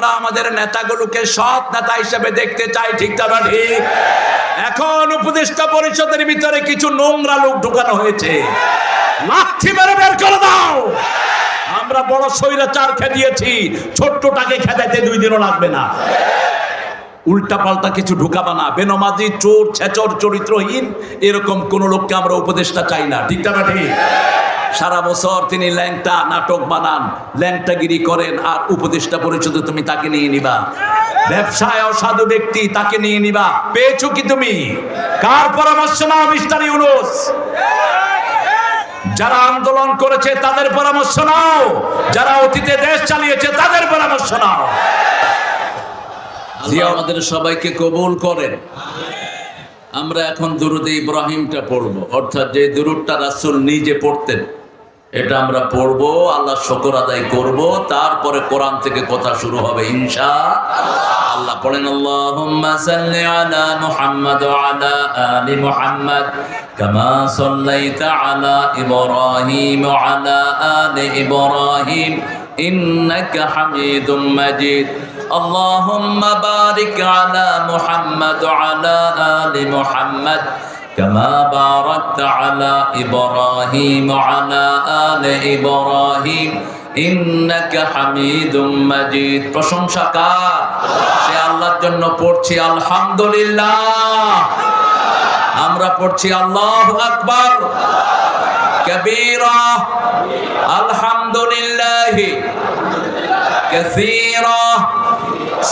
আমরা আমাদের নেতাগুলোকে সৎ নেতা হিসেবে দেখতে চাই, ঠিক না ঠিক? এখন উপদেষ্টা পরিষদের ভিতরে কিছু নোংরা লোক ঢুকানো হয়েছে, লাঠি মেরে বের করে দাও। আমরা বড় স্বৈরাচার খেদিয়েছি, ছোট্টটাকে খেদাইতে 2 দিনও লাগবে না। উল্টা পাল্টা কিছু ঢুকাবা না, বেনমাজি, চোর, ছেচর, চরিত্রহীন এরকম কোন লোককে আমরা উপদেষ্টা চাই না, ঠিক না ঠিক? সারা বছর তিনি ল্যাংটা নাটক বানান, ল্যাংটাগিরি করেন, আর উপদেষ্টা পরিষদে তুমি তাকে নিয়ে নিবা? ব্যবসায় অসাধু ব্যক্তি, তাকে নিয়ে নিবা? পেয়েছো কি তুমি? কার পরামর্শ নাও মিস্টার ইউনূস? যারা আন্দোলন করেছে তাদের পরামর্শ নাও, যারা অতীতে দেশ চালিয়েছে তাদের পরামর্শ নাও। আল্লাহ আমাদের সবাইকে কবুল করেন। আমরা এখন দুরুদে ইব্রাহিমটা পড়বো, অর্থাৎ যে দুরুদটা রাসূল নিজে পড়তেন এটা আমরা পড়বো, আল্লাহ শুকর আদায় করব, তারপরে কোরআন থেকে কথা শুরু হবে ইনশাআল্লাহ। পড়েন আল্লাহুম্মা সাল্লি আলা মুহাম্মাদ ওয়া আলা আলি মুহাম্মাদ কামা সাল্লাইতা আলা ইব্রাহিম ওয়া আলা আলি ইব্রাহিম ইন্নাকা হামিদুম মাজিদ। আল্লাহুম্মা বারিক আলা মুহাম্মাদ ওয়া আলা আলি মুহাম্মাদ كما باركت على إبراهيم وعلى آل إبراهيم إنك حميد مجيد। প্রশংসা কার? সে আল্লাহর জন্য পড়ছি আলহামদুলিল্লাহ। আমরা পড়ছি আল্লাহু আকবার কবীরা, আলহামদুলিল্লাহ কাসীরা,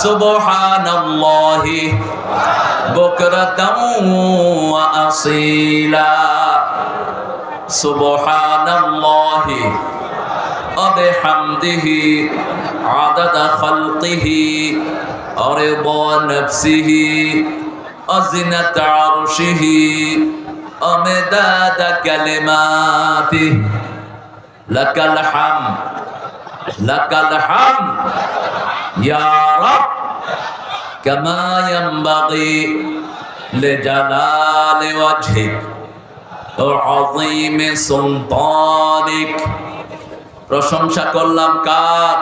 সুবহানাল্লাহি বুকরাতাও ওয়া আসীলা, সুবহানাল্লাহি ওয়া বিহামদিহি আদাদা খালকিহি ওয়া রিদা নাফসিহি ওয়া জিনাতা আরশিহি ওয়া মিদাদা কালিমাতিহি। লাকাল হামদ, লাকাল হামদ ইয়া রাব কামা ইয়ানবাগি লিজালালি ওয়াজহিক ওয়া আযীমি সুলতানিক। প্রশংসা করলাম কার?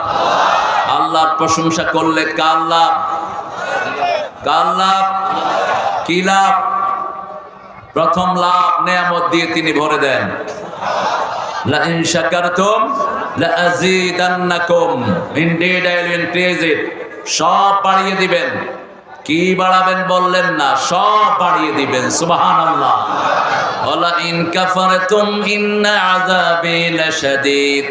আল্লাহর প্রশংসা করলে কার লাভ? কার লাভ? কি লাভ? প্রথম লাভ নিয়ামত দিয়ে তিনি ভরে দেন। লা ইন শাকারতুম লা আযীদান্নাকুম, indeed I will increase it. সব বাড়িয়ে দিবেন। কি বাড়াবেন বললেন না, সব বাড়িয়ে দিবেন। সুবহানাল্লাহ। ওয়ালা ইন কাফারতুম ইন্না আযাবি লাশাদীদ,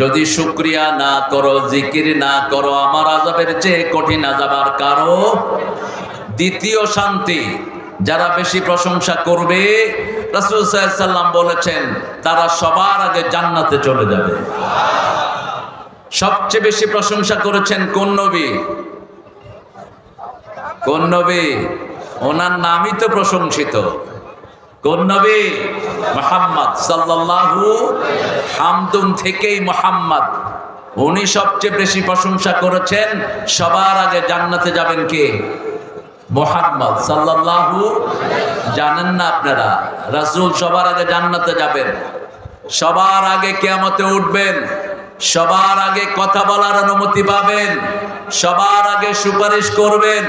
যদি শুকরিয়া না করো, জিকির না করো, আমার আযাবের চেয়ে কঠিন আযাব আর কারো। দ্বিতীয় শান্তি, যারা বেশি প্রশংসা করবে, রাসূল সাল্লাল্লাহু আলাইহি সাল্লাম বলেছেন তারা সবার আগে জান্নাতে চলে যাবে। সবচেয়ে বেশি প্রশংসা করেছেন কোন নবী? কোন নবী? ওনার নামই তো প্রশংসিত। কোন নবী? মুহাম্মদ সাল্লাল্লাহু, হামদুন থেকেই মুহাম্মদ, উনি সবচেয়ে বেশি প্রশংসা করেছেন। সবার আগে জান্নাতে যাবেন কে? মুহাম্মদ সাল্লাল্লাহু। জানেন না আপনারা রাসূল সবার আগে জান্নাতে যাবেন, সবার আগে কিয়ামতে উঠবেন, সবার আগে কথা বলার অনুমতি পাবেন, সবার আগে সুপারিশ করবেন,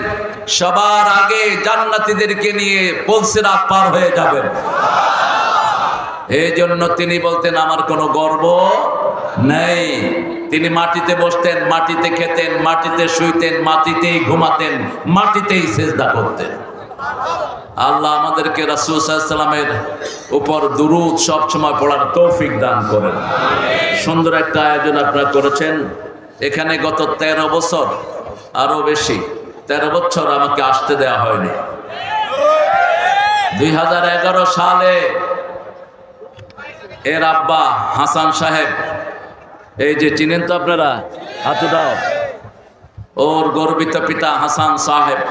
সবার আগে জান্নাতীদেরকে নিয়ে পুলসিরাত পার হয়ে যাবেন। এই জন্য তিনি বলতেন আমার কোনো গর্ব নেই। তিনি মাটিতে বসতেন, মাটিতে খেতেন, মাটিতে শুইতেন, মাটিতেই ঘুমাতেন, মাটিতেই সিজদা করতেন। আল্লাহ আমাদেরকে রাসূল সাল্লাল্লাহু আলাইহি ওয়াসাল্লামের উপর দুরূদ সব সময় পড়ার তৌফিক দান করেন। সুন্দর একটা আয়োজন আপনারা করেছেন। এখানে গত 13 বছর, আরো বেশি 13 বছর আমাকে আসতে দেয়া হয়নি। 2011 সালে এর আব্বা হাসান সাহেব, এই যে চিনেন তো আপনারা, হাতে দাও, ওর গর্বিত পিতা হাসান সাহেব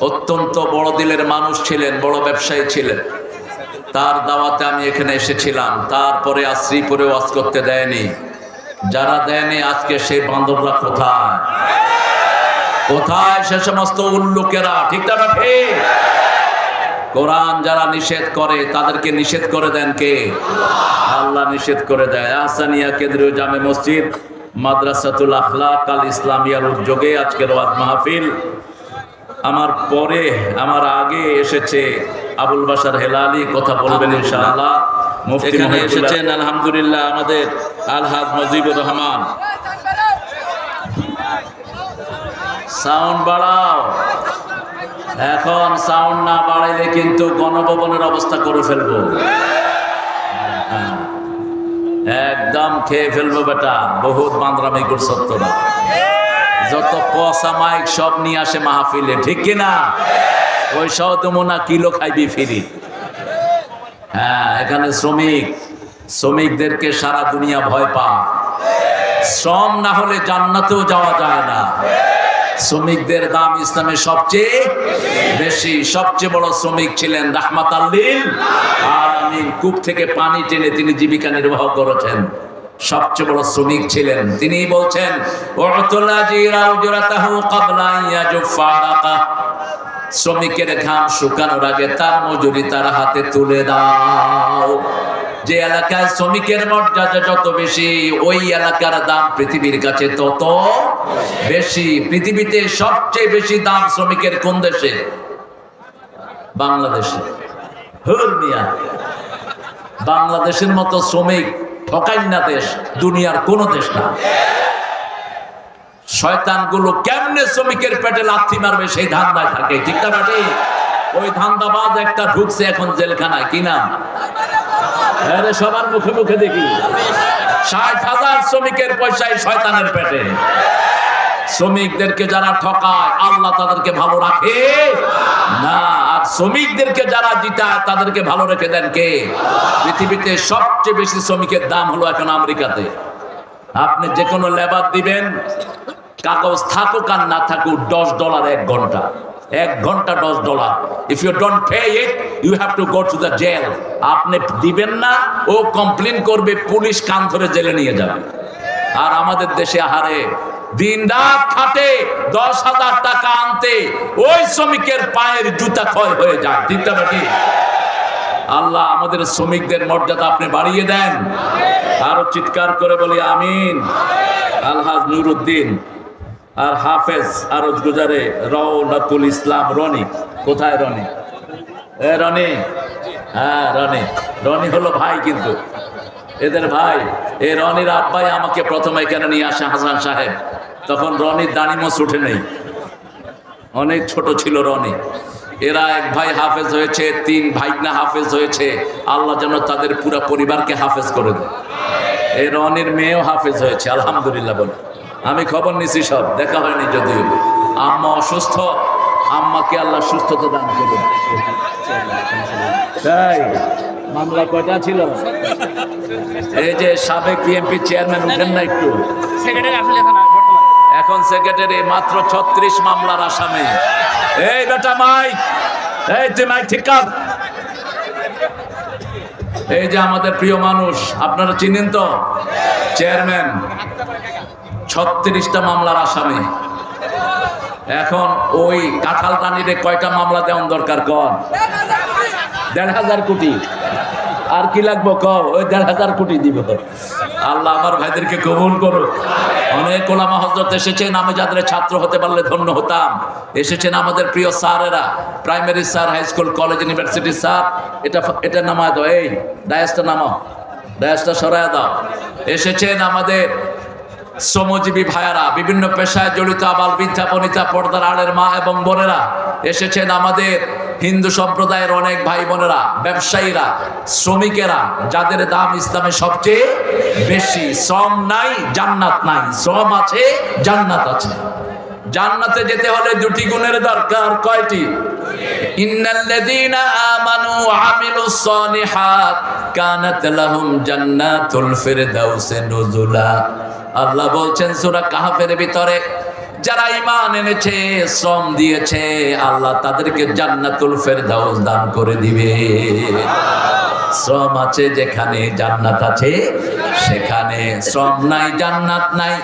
অত্যন্ত বড় দিলের মানুষ ছিলেন, বড় ব্যবসায়ী ছিলেন। তার দাওয়াতে আমি এখানে এসেছিলাম। তারপরে আর শ্রীপুরে ওয়াজ করতে দেয়নি। যারা দেয়নি আজকে সেই বান্দররা কোথায়? কোথায় সে সমস্ত উল্লুকেরা? ঠিক না ঠিক? কোরআন যারা নিষেধ করে তাদেরকে নিষেধ করে দেন কে? আল্লাহ নিষেধ করে দেয়। আহসানিয়া কেন্দ্রীয় জামে মসজিদ মাদ্রাসাতুল আখলাক আল ইসলামিয়ার উদ্যোগে আজকের ওয়াজ মাহফিল। আমার পরে আমার আগে এসেছে আবুল বাশার হেলালি, কথা বলবেন ইনশাআল্লাহ। মুফতি এখানে এসেছেন আলহামদুলিল্লাহ আমাদের আলহাজ মুজিবুর রহমান। সাউন্ড বাড়াও, এখন সাউন্ড না বাড়াইলে কিন্তু গণভবনের অবস্থা করে ফেলবো, একদম খেয়ে ফেলবো বেটা। বহুত বান্দরামি করছ তোরা, যত পচা মাইক সব নিয়ে আসে মাহফিলে, ঠিক কিনা? পয়সাও তো মনে কিলো খাইবি ফিরি। হ্যাঁ, এখানে শ্রমিকদেরকে সারা দুনিয়া ভয় পা। শ্রম না হলে জান্নাতেও যাওয়া যায় না। শ্রমিকদের দাম ইসলামে সবচেয়ে বেশি। সবচেয়ে বড় শ্রমিক ছিলেন রাহমাতাল লিল আলামিন। কূপ থেকে পানি টেনে তিনি জীবিকা নির্বাহ করেছেন, সবচেয়ে বড় শ্রমিক ছিলেন তিনি। বলছেন শ্রমিকের ঘাম শুকানোর আগে তার মজুরি তার হাতে তুলে দাও। যে এলাকায় শ্রমিকের মর্যাদা যত বেশি, ওই এলাকার দাম পৃথিবীর কাছে তত বেশি। পৃথিবীতে সবচেয়ে বেশি দাম শ্রমিকের কোন দেশে? বাংলাদেশে। বাংলাদেশের মতো শ্রমিক ঠকাইনা দেশ দুনিয়ার কোন দেশ না। শয়তানগুলো কেমনে শ্রমিকের পেটে লাথি মারবে সেই ধান্দায় থাকে, ঠিক না? ওই ধান্দাবাজ একটা ঢুকছে এখন জেলখানায়, কি নাম? সবার মুখে মুখে দেখি ৬০,০০০ শ্রমিকের পয়সায় শয়তানের পেটে। শ্রমিকদেরকে যারা ঠকায় আল্লাহ তাদেরকে ভালো রাখে না, আর শ্রমিকদেরকে যারা জিতায় তাদেরকে ভালো রেখে দেন কে? পৃথিবীতে সবচেয়ে বেশি শ্রমিকের দাম হলো এখন আমেরিকাতে। আপনি যে কোনো লেবার দিবেন, কাগজ থাকুক আর না থাকুক, $10 1 ঘন্টা। 1 ঘন্টা $10। If you don't pay it you have to go to the jail. আপনি দিবেন না, ও কমপ্লেন করবে, পুলিশ কান ধরে জেলে নিয়ে যাবে। আর আমাদের দেশে আহারে দিন রাত খাটে 10,000 টাকা আনতে, ওই শ্রমিকের পায়ের জুতা ক্ষয় হয়ে যায়, ঠিক না? আল্লাহ আমাদের শ্রমিকদের মর্যাদা আপনি বাড়িয়ে দেন। আরো চিৎকার করে বলি আমিন। আলহাজ নুরুদ্দিন আর হাফেজ আরজ গুজারে রওনাতুল ইসলাম রনি। কোথায় রনি? রনি, হ্যাঁ রনি হলো ভাই, কিন্তু এদের ভাই। এই রনির আব্বাই আমাকে প্রথমে এখানে নিয়ে আসে, হাসান সাহেব। তখন রনির দাড়িমোছ উঠে নেই, অনেক ছোট ছিল রনি। এরা এক ভাই হাফেজ হয়েছে, 3 ভাইগনা হাফেজ হয়েছে। আল্লাহ যেন তাদের পুরো পরিবারকে হাফেজ করে দেয়। এই রনির মেয়েও হাফেজ হয়েছে, আলহামদুলিল্লাহ বলে। আমি খবর নিছি, সব দেখা হয়নি যদিও। আম্মা অসুস্থ, আম্মাকে আল্লাহ সুস্থতা দান করুন। তাই মামলা কয়টা ছিল? এই যে সাবেক বিএনপি চেয়ারম্যান উঠেন না একটু, এখন সেক্রেটারি, মাত্র 36 মামলার আসামি। এই বেটা মাইক, এই তুই মাইক ঠিক কর। এই যে আমাদের প্রিয় মানুষ, আপনারা চিনেন তো, চেয়ারম্যান, 36টা মামলার আসামি। এখন ওই কাঁঠাল রানীরে কয়টা মামলা দেওয়ার দরকার? কর 1,500 কোটি। আর কি লাগবো কও? ওই 1,500 কোটি দিব। আল্লাহ আমার ভাইদেরকে কবুল করুক। অনেক ওলামা হযরত এসেছেন, আমি যাদের ছাত্র হতে পারলে ধন্য হতাম। এসেছেন আমাদের প্রিয় স্যারেরা, primary sir, high school, college, university sir. এটা নামায় দাও, এই ডায়াসটা নামাও, ডায়াসটা সরায় দাও। এসেছেন আমাদের শ্রমজীবী ভাইয়ারা, বিভিন্ন পেশায় জড়িত আবাল বৃদ্ধা বনিতা, পর্দার আড়ের মা এবং বোনেরা। এসেছেন আমাদের হিন্দু সম্প্রদায়ের অনেক ভাই বোনেরা, ব্যবসায়ীরা, শ্রমিকেরা, যাদের দাম ইসলামে সবচেয়ে বেশি। শ্রম নাই জান্নাত নাই, শ্রম আছে জান্নাত আছে। জান্নাতে যেতে হলে 2টি গুণের দরকার। কয়টি? ইন্নাল্লাযীনা আমানু ওয়া আমিলুস সালিহাত কানাত লাহুম জান্নাতুল ফিরদাউসি নুজুলা। আল্লাহ বলছেন সূরা কাহফের ভিতরে, যারা ঈমান এনেছে, শ্রম দিয়েছে, আল্লাহ তাদেরকে জান্নাতুল ফেরদাউস দান করে দিবে। শ্রম আছে যেখানে জান্নাত আছে সেখানে, শ্রম নাই জান্নাত নাই।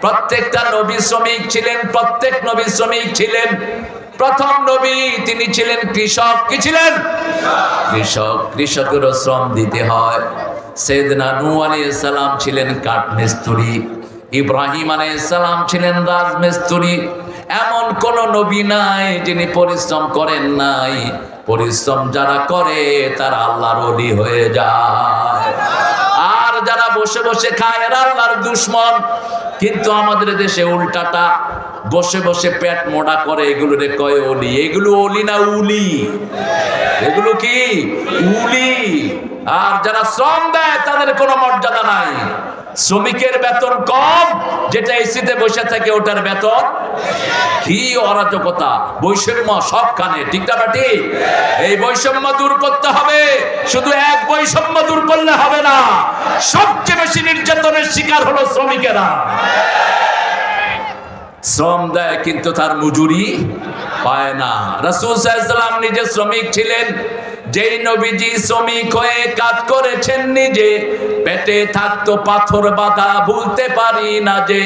প্রত্যেকটা নবী শ্রমিক ছিলেন, প্রত্যেক নবী শ্রমিক ছিলেন। প্রথম নবী তিনি ছিলেন কৃষক। কি ছিলেন? কৃষক। কৃষকেরও শ্রম দিতে হয়। সাইয়েদনা নূহ আলাইহিস সালাম ছিলেন কাঠমিস্ত্রি। ইব্রাহিম আলাইহিস সালাম ছিলেন রাজমিস্ত্রি। এমন কোন নবী নাই যিনি পরিশ্রম করেন নাই। পরিশ্রম যারা করে তারা আল্লাহর ওলি হয়ে যায়, আর যারা বসে বসে খায় এরা আল্লাহর দুশমন। কিন্তু আমাদের দেশে উল্টাটা, বসে বসে পেট মোটা করে এগুলোরে কয় ওলি। এগুলো ওলি না উলি? এগুলো কি উলি। আর যারা শ্রম দেয় তাদের কোনো মর্যাদা নাই। শ্রমিকের বেতন কম, যেটা এসিতে বসে থাকে ওটার বেতন কি অরাজকতা, বৈষম্য সবখানে, ঠিক না ঠিক? এই বৈষম্য দূর করতে হবে। শুধু এক বৈষম্য দূর করলে হবে না, সবচেয়ে বেশি নির্যাতনের শিকার হলো শ্রমিকেরা। শ্রম দেয় কিন্তু তার মজুরি পায় না। রাসূল সাল্লাল্লাহু আলাইহি ওয়াসাল্লাম নিজে শ্রমিক ছিলেন। যেই নবীজি শ্রমিক হয়ে কাজ করেছেন নিজে, পেটে থাকতো পাথর বাঁধা, ভুলতে পারি না যে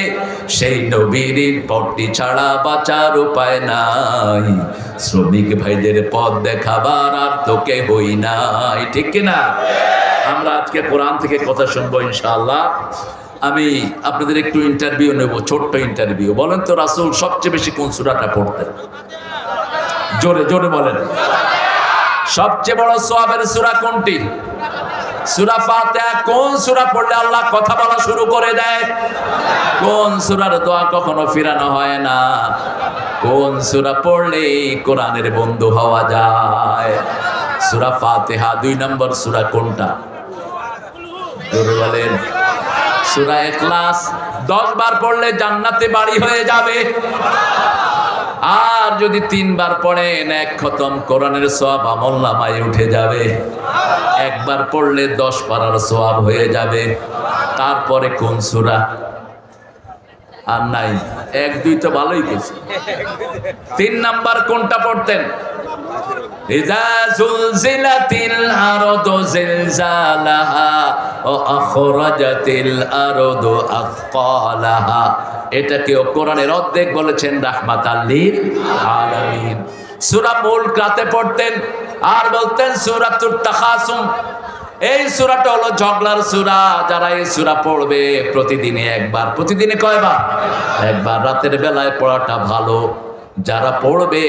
সেই নবীর পট্টি ছাড়া বাঁচার উপায় নাই। শ্রমিক ভাইদের পথ দেখাবার আর তোকে হই নাই, ঠিক কিনা? আমরা আজকে কোরআন থেকে কথা শুনবো ইনশাআল্লাহ। আমি আপনাদের একটু ইন্টারভিউ নেব, ছোট্ট ইন্টারভিউ। বলেন তো রাসূল সবচেয়ে বেশি কোন সূরাটা পড়তেন? জোরে জোরে বলেন। সবচেয়ে বড় সওয়াবের সূরা কোনটি? সূরা ফাতিহা। কোন সূরা পড়লে আল্লাহ কথা বলা শুরু করে দেয়? কোন সূরার দোয়া কখনো ফিরানো হয় না? কোন সূরা পড়লে কোরআনের বন্ধু হওয়া যায়? সূরা ফাতিহা। 2 নম্বর সূরা কোনটা? জোরে বলেন। সূরা ইখলাস। 10 বার পড়লে জান্নাতে বাড়ি হয়ে যাবে। আর যদি 3 বার পড়েন, 1 খতম কোরআনের সওয়াব আমলনামায় উঠে যাবে। একবার পড়লে 10 পারার সওয়াব হয়ে যাবে। তারপরে কোন সূরা? আর নাই। 1 2 তো ভালোই গেছে। 3 নাম্বার কোনটা পড়তেন? ইযা যুলজিলাতিল আরদু জিলজালাহা ওয়া আখরাজাতিল আরদু আথকালাহা। এটাকেও কোরআনের অর্ধেক বলেছেন রাহমাতাল লিল আলামিন। সূরা মুলক রাতে পড়তেন আর বলতেন সূরাতুত তাখাসুম। এই সূরাটা হলো ঝগড়ার সূরা। যারা এই সূরা পড়বে প্রতিদিনে একবার, প্রতিদিনে কয়বার? একবার। রাতের বেলায় পড়াটা ভালো। যারা পড়বে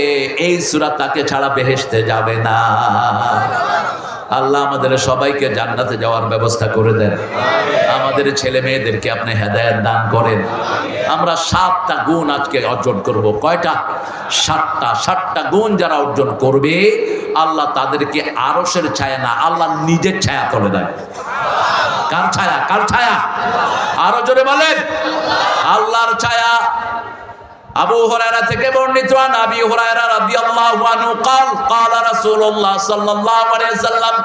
এই সূরা তাকে ছাড়া বেহেশতে যাবে না। আল্লাহ আমাদের সবাইকে জান্নাতে যাওয়ার ব্যবস্থা করে দেন। আমাদের ছেলে মেয়েদেরকে আপনি হেদায়েত দান করেন। আমরা 7টা গুণ আজকে অর্জন করব। কয়টা? 7টা। 7টা গুণ যারা অর্জন করবে আল্লাহ তাদেরকে আরশের ছায়া না, আল্লাহ নিজের ছায়া তলে দেয়। কার ছায়া? কার ছায়া? আরো জোরে বলেন। আল্লাহর ছায়া। আবু হুরায়রা থেকে বর্ণিত, আন আবি হুরায়রা রাদিয়াল্লাহু আনহু قال قال رسول الله صلى الله عليه وسلم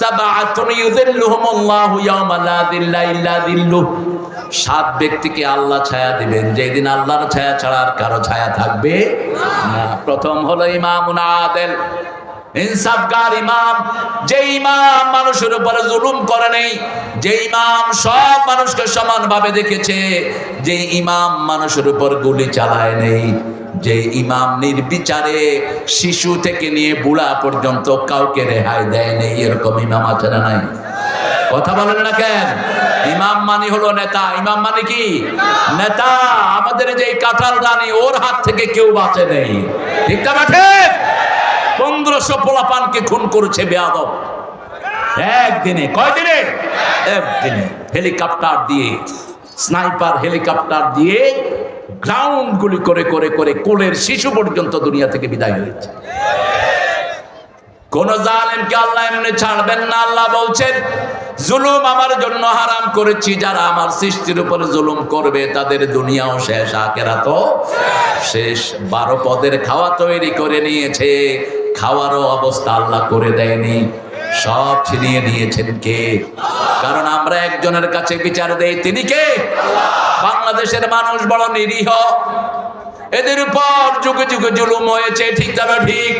سبعة يذلهم الله يوم لا ذل إلا ذله। 7 ব্যক্তিকে আল্লাহ ছায়া দিবেন যেদিন আল্লাহর ছায়া ছাড়া আর কারো ছায়া থাকবে না। প্রথম হলো ইমামুন আদিল, ইনসাফগার ইমাম। যে ইমাম মানুষের উপরে জুলুম করে নেই, যে ইমাম সব মানুষকে সমানভাবে দেখেছে, যে ইমাম মানুষের উপর গুলি চালায় নেই, যে ইমাম নির্বিচারে শিশু থেকে নিয়ে বুড়া পর্যন্ত কাউকে রেহাই দেয় নেই, এরকম ইমাম আছে না নাই? কথা বলেন না কেন? ইমাম মানে হলো নেতা। ইমাম মানে কি? নেতা। আমাদের যে কাঁঠাল রানী, ওর হাত থেকে কেউ বাঁচে নেই, ঠিক না? বাঠে 1500 পোলাপানকে খুন করেছে বেয়াদব একদিনে। কয়দিনে? একদিনে। হেলিকপ্টার দিয়ে, স্নাইপার হেলিকপ্টার দিয়ে গ্রাউন্ড গুলি করে করে করে কোলের শিশু পর্যন্ত দুনিয়া থেকে বিদায় হয়েছে। কোন জালেমকে আল্লাহ এমনি ছাড়বেন না। আল্লাহ বলছেন জুলুম আমার জন্য হারাম করেছি। যারা আমার সৃষ্টির উপরে জুলুম করবে তাদের দুনিয়াও শেষ, আখিরাতও শেষ। 12 পদের খাওয়া তৈরি করে নিয়েছে, খাওয়ারও অবস্থা আল্লাহ করে দেয়নি। সব ছিনিয়ে নিয়েছেন কে? কারণ আমরা একজনের কাছে বিচার দেই, তিনি কে? বাংলাদেশের মানুষ বড় নিরীহ। এদের উপর যুগে যুগে জুলুম হয়েছে, ঠিক তবে ঠিক।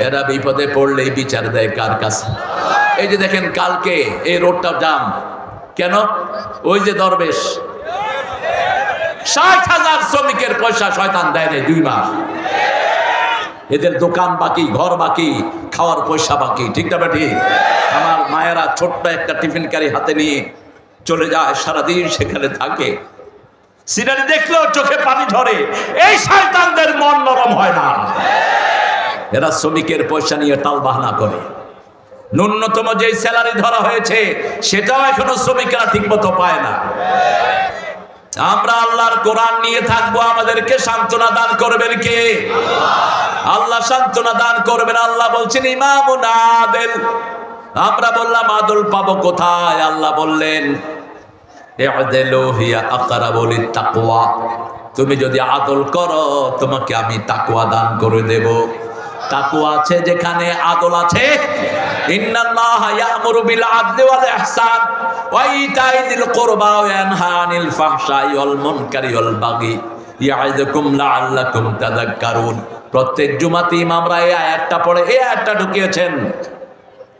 এরা বিপদে পড়লেই বিচার দেয় কার কাছে? এই যে দেখেন কালকে এই রোডটা জাম কেন? ওই যে দরবেশ 60,000 শ্রমিকের পয়সা শয়তান দেয় নাই 2 মাস। এদের দোকান বাকি, ঘর বাকি, খাওয়ার পয়সা বাকি, ঠিক না ঠিক? আমার মায়েরা ছোট্ট একটা টিফিন ক্যারি হাতে নিয়ে চলে যায়, সারাদিন সেখানে থাকে। সিনারি দেখলেও চোখে পানি ঝরে। এই শয়তানদের মন নরম হয় না। এরা শ্রমিকের পয়সা নিয়ে টালবাহানা করে। ন্যূনতম যে স্যালারি ধরা হয়েছে সেটাও এখনো শ্রমিকরা ঠিক মতো পায় না। আমরা আল্লাহর কোরআন নিয়ে থাকবো, আমাদেরকে সান্ত্বনা দান করবেন কে? আল্লাহ সান্ত্বনা দান করবেন। আল্লাহ বলছেন ইমামুন আদিল। আমরা বললাম আদল পাবো কোথায়? আল্লাহ বললেন ই'দিলু হিয়া আকরাবু লিত-তাকওয়া। তুমি যদি আদল করো তোমাকে আমি তাকওয়া দান করে দেব। তাকওয়া আছে যেখানে আদল আছে। ইন্নাল্লাহা ইয়া'মুরু বিল আদলি ওয়াল ইহসান ওয়া ইতাই যিল কুরবা ওয়া ইয়ানহা আনিল ফাহশাই ওয়াল মুনকারি ওয়াল বাগি ইয়া'iদুকুম লাআল্লাকুম তাযাক্কারুন। প্রত্যেক জুমাতে ইমামরা এই আয়াতটা পড়ে, এই আয়াতটা ঢুকিয়েছেন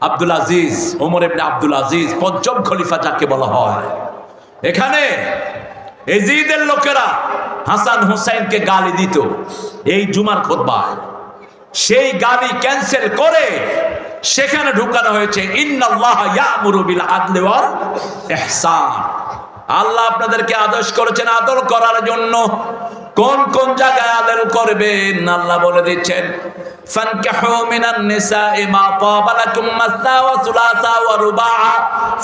আব্দুল আজিজ, ওমর ইবনে আব্দুল আজিজ, পঞ্চম খলিফা যাকে বলা হয়। এখানে এজিদের লোকেরা হাসান হুসাইনকে গালি দিত এই জুমার খুতবায়। সেই গালি ক্যান্সেল করে সেখানে ঢুকানো হয়েছে ইন্নাল্লাহা ইয়া'মুরু বিল আদলি ওয়াল ইহসান। আল্লাহ আপনাদেরকে আদেশ করেছেন আদল করার জন্য। কোন কোন জায়গায় আদল করবেন আল্লাহ বলে দিচ্ছেন, ফানকিহু মিনান নিসাই মা তাবা লাকুম মাসনা ওয়া সুলাসা ওয়া রুবাআ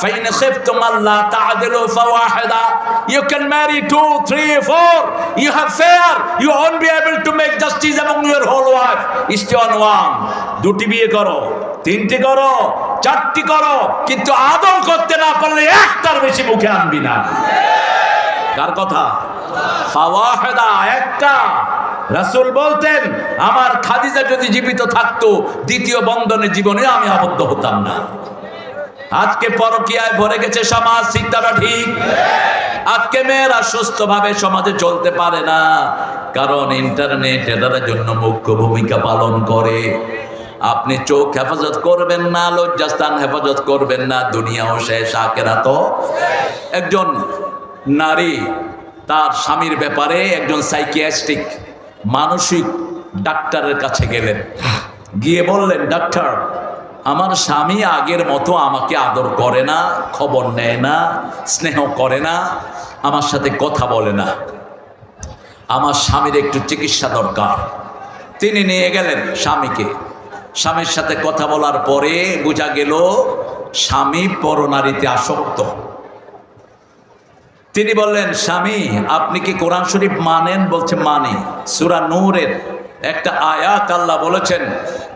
ফাইন খিফতুম আল্লা তা'দিলু ফাওয়াহিদা। You can marry 2, 3, 4. You have fair. You won't be able to make justice among your whole wife. Stay on one. দুটি বিয়ে করো, তিনটি করো, চারটি করো, কিন্তু আদল করতে না পারলে একটার বেশি মুখে আনবি না। কার কথা? ফাওয়াহিদা, একটা। রাসূল বলতেন আমার খাদিজা যদি জীবিত থাকতো দ্বিতীয় বন্ধনে জীবনে আমি আবদ্ধ হতাম না। আজকে পরকীয়ায় ভরে গেছে সমাজ, শিক্ষাটা ঠিক। আজকে মেয়েরা সুস্থভাবে সমাজে চলতে পারে না, কারণ ইন্টারনেট এটার জন্য মুখ্য ভূমিকা পালন করে। আপনি চোখ হেফাজত করবেন না, লজ্জাস্থান হেফাজত করবেন না, দুনিয়াও শেষ, আখিরাতও। একজন নারী তার স্বামীর ব্যাপারে একজন সাইকিয়াট্রিক মানসিক ডাক্তারের কাছে গেলেন। গিয়ে বললেন, ডাক্তার, আমার স্বামী আগের মতো আমাকে আদর করে না, খবর নেয় না, স্নেহ করে না, আমার সাথে কথা বলে না, আমার স্বামীর একটু চিকিৎসা দরকার। তিনি নিয়ে গেলেন স্বামীকে। স্বামীর সাথে কথা বলার পরে বোঝা গেল স্বামী পরনারীতে আসক্ত। তিনি বললেন, স্বামী আপনি কি কোরআন শরীফ মানেন? বলছে মানি। সূরা নূরের একটা আয়াত আল্লাহ বলেছেন,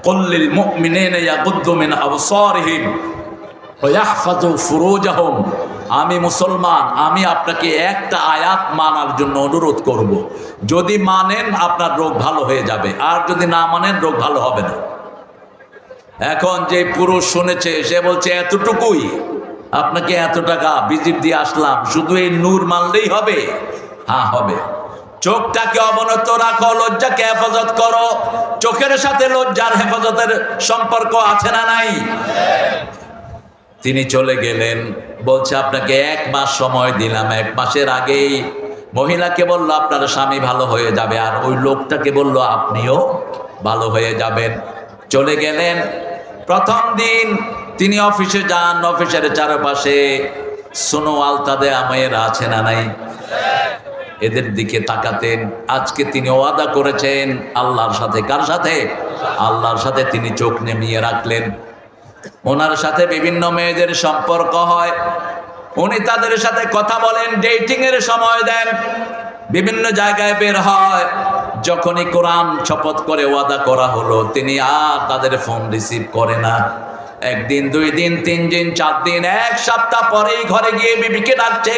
কুল্লিল মুমিনিনা ইয়াগুদ্দু মিন আবসারিহিম ওয়া ইয়াহফাযু ফুরুজাহুম। আমি মুসলমান, আমি আপনাকে একটা আয়াত মানার জন্য অনুরোধ করব। যদি মানেন আপনার রোগ ভালো হয়ে যাবে, আর যদি না মানেন রোগ ভালো হবে না। এখন যে পুরুষ শুনেছে সে বলছে এতটুকুই, আপনাকে এত টাকা ভিজিট দিয়ে আসলাম, শুধু এই নূর মানলেই হবে? হ্যাঁ হবে। চোখটাকে অবনত রাখো, লজ্জাকে হেফাজত করো। চোখের সাথে লজ্জার হেফাজতের সম্পর্ক আছে না নাই? তিনি চলে গেলেন। বলছে আপনাকে 1 মাস সময় দিলাম। 1 মাসের আগেই মহিলাকে বলল আপনার স্বামী ভালো হয়ে যাবে, আর ওই লোকটাকে বলল আপনিও ভালো হয়ে যাবেন। চলে গেলেন। প্রথম দিন তিনি অফিসে যান, অফিসের চারপাশে সোনো আলতাদে মেয়েরা আছে না নাই? এদের দিকে তাকাতেন। আজকে তিনি ওয়াদা করেছেন আল্লাহর সাথে। কার সাথে? আল্লাহর সাথে। তিনি চোখ নেমিয়ে রাখলেন। ওনার সাথে বিভিন্ন মেয়েদের সম্পর্ক হয়, উনি তাদের সাথে কথা বলেন, ডেটিং এর সময় দেন, বিভিন্ন জায়গায় বের হয়। যখনই কোরআন শপথ করে ওয়াদা করা হলো, তিনি আর তাদের ফোন রিসিভ করে না। 1 দিন, 2 দিন, 3 দিন, 4 দিন, 1 সপ্তাহ পরেই ঘরে গিয়ে বিবিকে ডাকছে,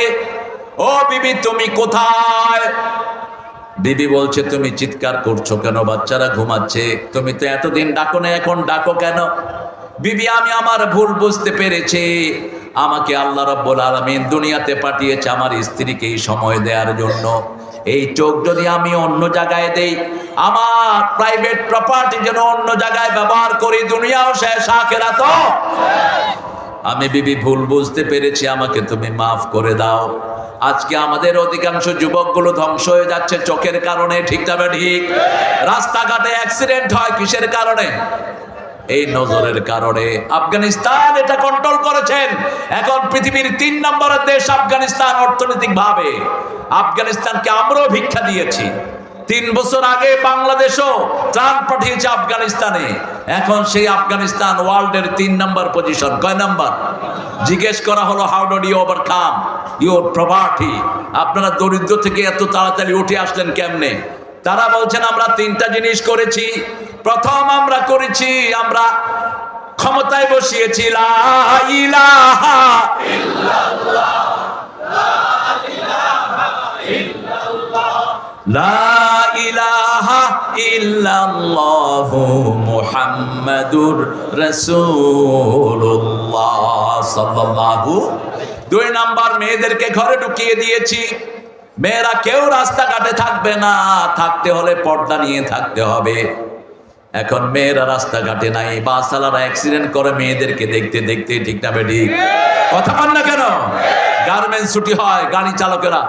ও বিবি তুমি কোথায়? বিবি বলছে, তুমি চিৎকার করছো কেন? বাচ্চারা ঘুমাচ্ছে, তুমি তো এতদিন ডাকো না, এখন ডাকো কেন? বিবি, আমি আমার ভুল বুঝতে পেরেছি। আমাকে আল্লাহ রাব্বুল আলামিন দুনিয়াতে পাঠিয়েছে আমার স্ত্রীকে এই সময় দেওয়ার জন্য। এই চোখ যদি আমি অন্য জায়গায় দেই, আমার প্রাইভেট প্রপার্টি যেন অন্য জায়গায় ব্যবহার করি, দুনিয়াও শেষ, আখিরাতও। আমি বিবি ভুল বুঝতে পেরেছি, আমাকে তুমি মাফ করে দাও। আজকে আমাদের অধিকাংশ যুবকগুলো ধ্বংস হয়ে যাচ্ছে চোখের কারণে। ঠিক না ঠিক? রাস্তাঘাটে অ্যাক্সিডেন্ট হয় কিসের কারণে? এই নজরের কারণে আফগানিস্তান এটা কন্ট্রোল করেছেন। এখন পৃথিবীর 3 নম্বরের দেশ আফগানিস্তান অর্থনৈতিক ভাবে। আফগানিস্তানকে আমরাও ভিক্ষা দিয়েছি। 3 বছর আগে বাংলাদেশও ত্রাণ পাঠিয়েছে আফগানিস্তানে। এখন সেই আফগানিস্তান ওয়ার্ল্ডের 3 নম্বর পজিশন। কয় নাম্বার? জিজ্ঞেস করা হলো how did you overcome your poverty, আপনারা দরিদ্র থেকে এত তাড়াতাড়ি উঠে আসলেন কেমনে? তারা বলছেন আমরা 3টা জিনিস করেছি। প্রথম আমরা করেছি, আমরা ক্ষমতায় বসিয়েছি লা ইলাহা ইল্লাল্লাহ, লা ইলাহা ইল্লাল্লাহু মুহাম্মাদুর রাসূলুল্লাহ সাল্লাল্লাহু। 2 নাম্বার, মেয়েদেরকে ঘরে ঢুকিয়ে দিয়েছি। মেয়েরা কেউ রাস্তাঘাটে থাকবে না, থাকতে হলে পর্দা নিয়ে থাকতে হবে। এখন মেয়েরা রাস্তাঘাটে নাই, বাসওয়ালারা অ্যাক্সিডেন্ট করে মেয়েদেরকে দেখতে দেখতে, ঠিক না বেটি? কথা বল না কেন? গার্মেন্টস ছুটি হয়, গাড়ি চালকেরা,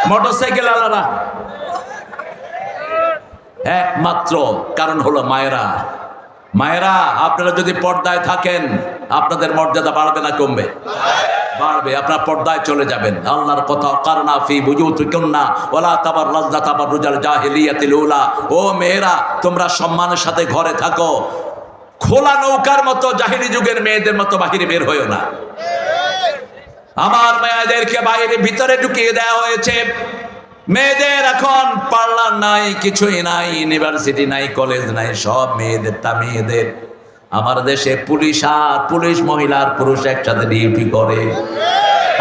মোটরসাইকেল আলারা, একমাত্র কারণ হলো মায়েরা। মায়েরা, আপনারা যদি পর্দায় থাকেন আপনাদের মর্যাদা বাড়বে না কমবে? বাড়বে। আপনারা পর্দায় চলে যাবেন। আল্লাহর কথা, কারনা ফি বুজুতিকুন্না ওয়ালা তাবাররাজনা তাবাররুজাল জাহিলিয়াতিল উলা। ও মেয়েরা, তোমরা সম্মানের সাথে ঘরে থাকো, খোলা নৌকার মতো জাহিলি যুগের মেয়েদের মতো বাহিরে বের হইও না। আমার মেয়েদেরকে বাইরে ভিতরে ঢুকিয়ে দেওয়া হয়েছে। মেয়েদের এখন পার্লার নাই, কিছুই নাই, ইউনিভার্সিটি নাই, কলেজ নাই, সব মেয়েদেরটা মেয়েদের। আমার দেশে পুলিশ আর পুলিশ, মহিলা আর পুরুষ একসাথে ডিউটি করে।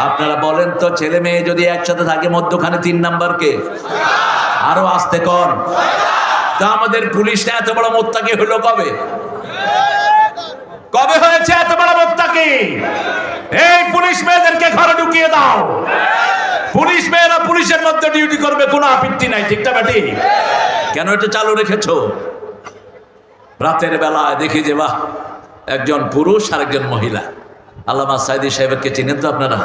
আপনারা বলেন তো, ছেলে মেয়ে যদি একসাথে থাকে মধ্যখানে 3 নাম্বার কে? আরো আসতে কন। তা আমাদের পুলিশটা এত বড় মোত্তাকি হলো কবে? কবে হয়েছে এত বড় মোত্তাকি? এই পুলিশ মেয়েদেরকে ঘরে ঢুকিয়ে দাও। পুলিশ মেয়েরা পুলিশের মধ্যে ডিউটি করবে, কোনো আপত্তি নাই, ঠিক না বেটি? কেন এটা চালু রেখেছো? রাতের বেলায় দেখি যে বাহ, একজন পুরুষ আর একজন মহিলা। আল্লামা সাইদি সাহেবকে চিনেন তো আপনারা?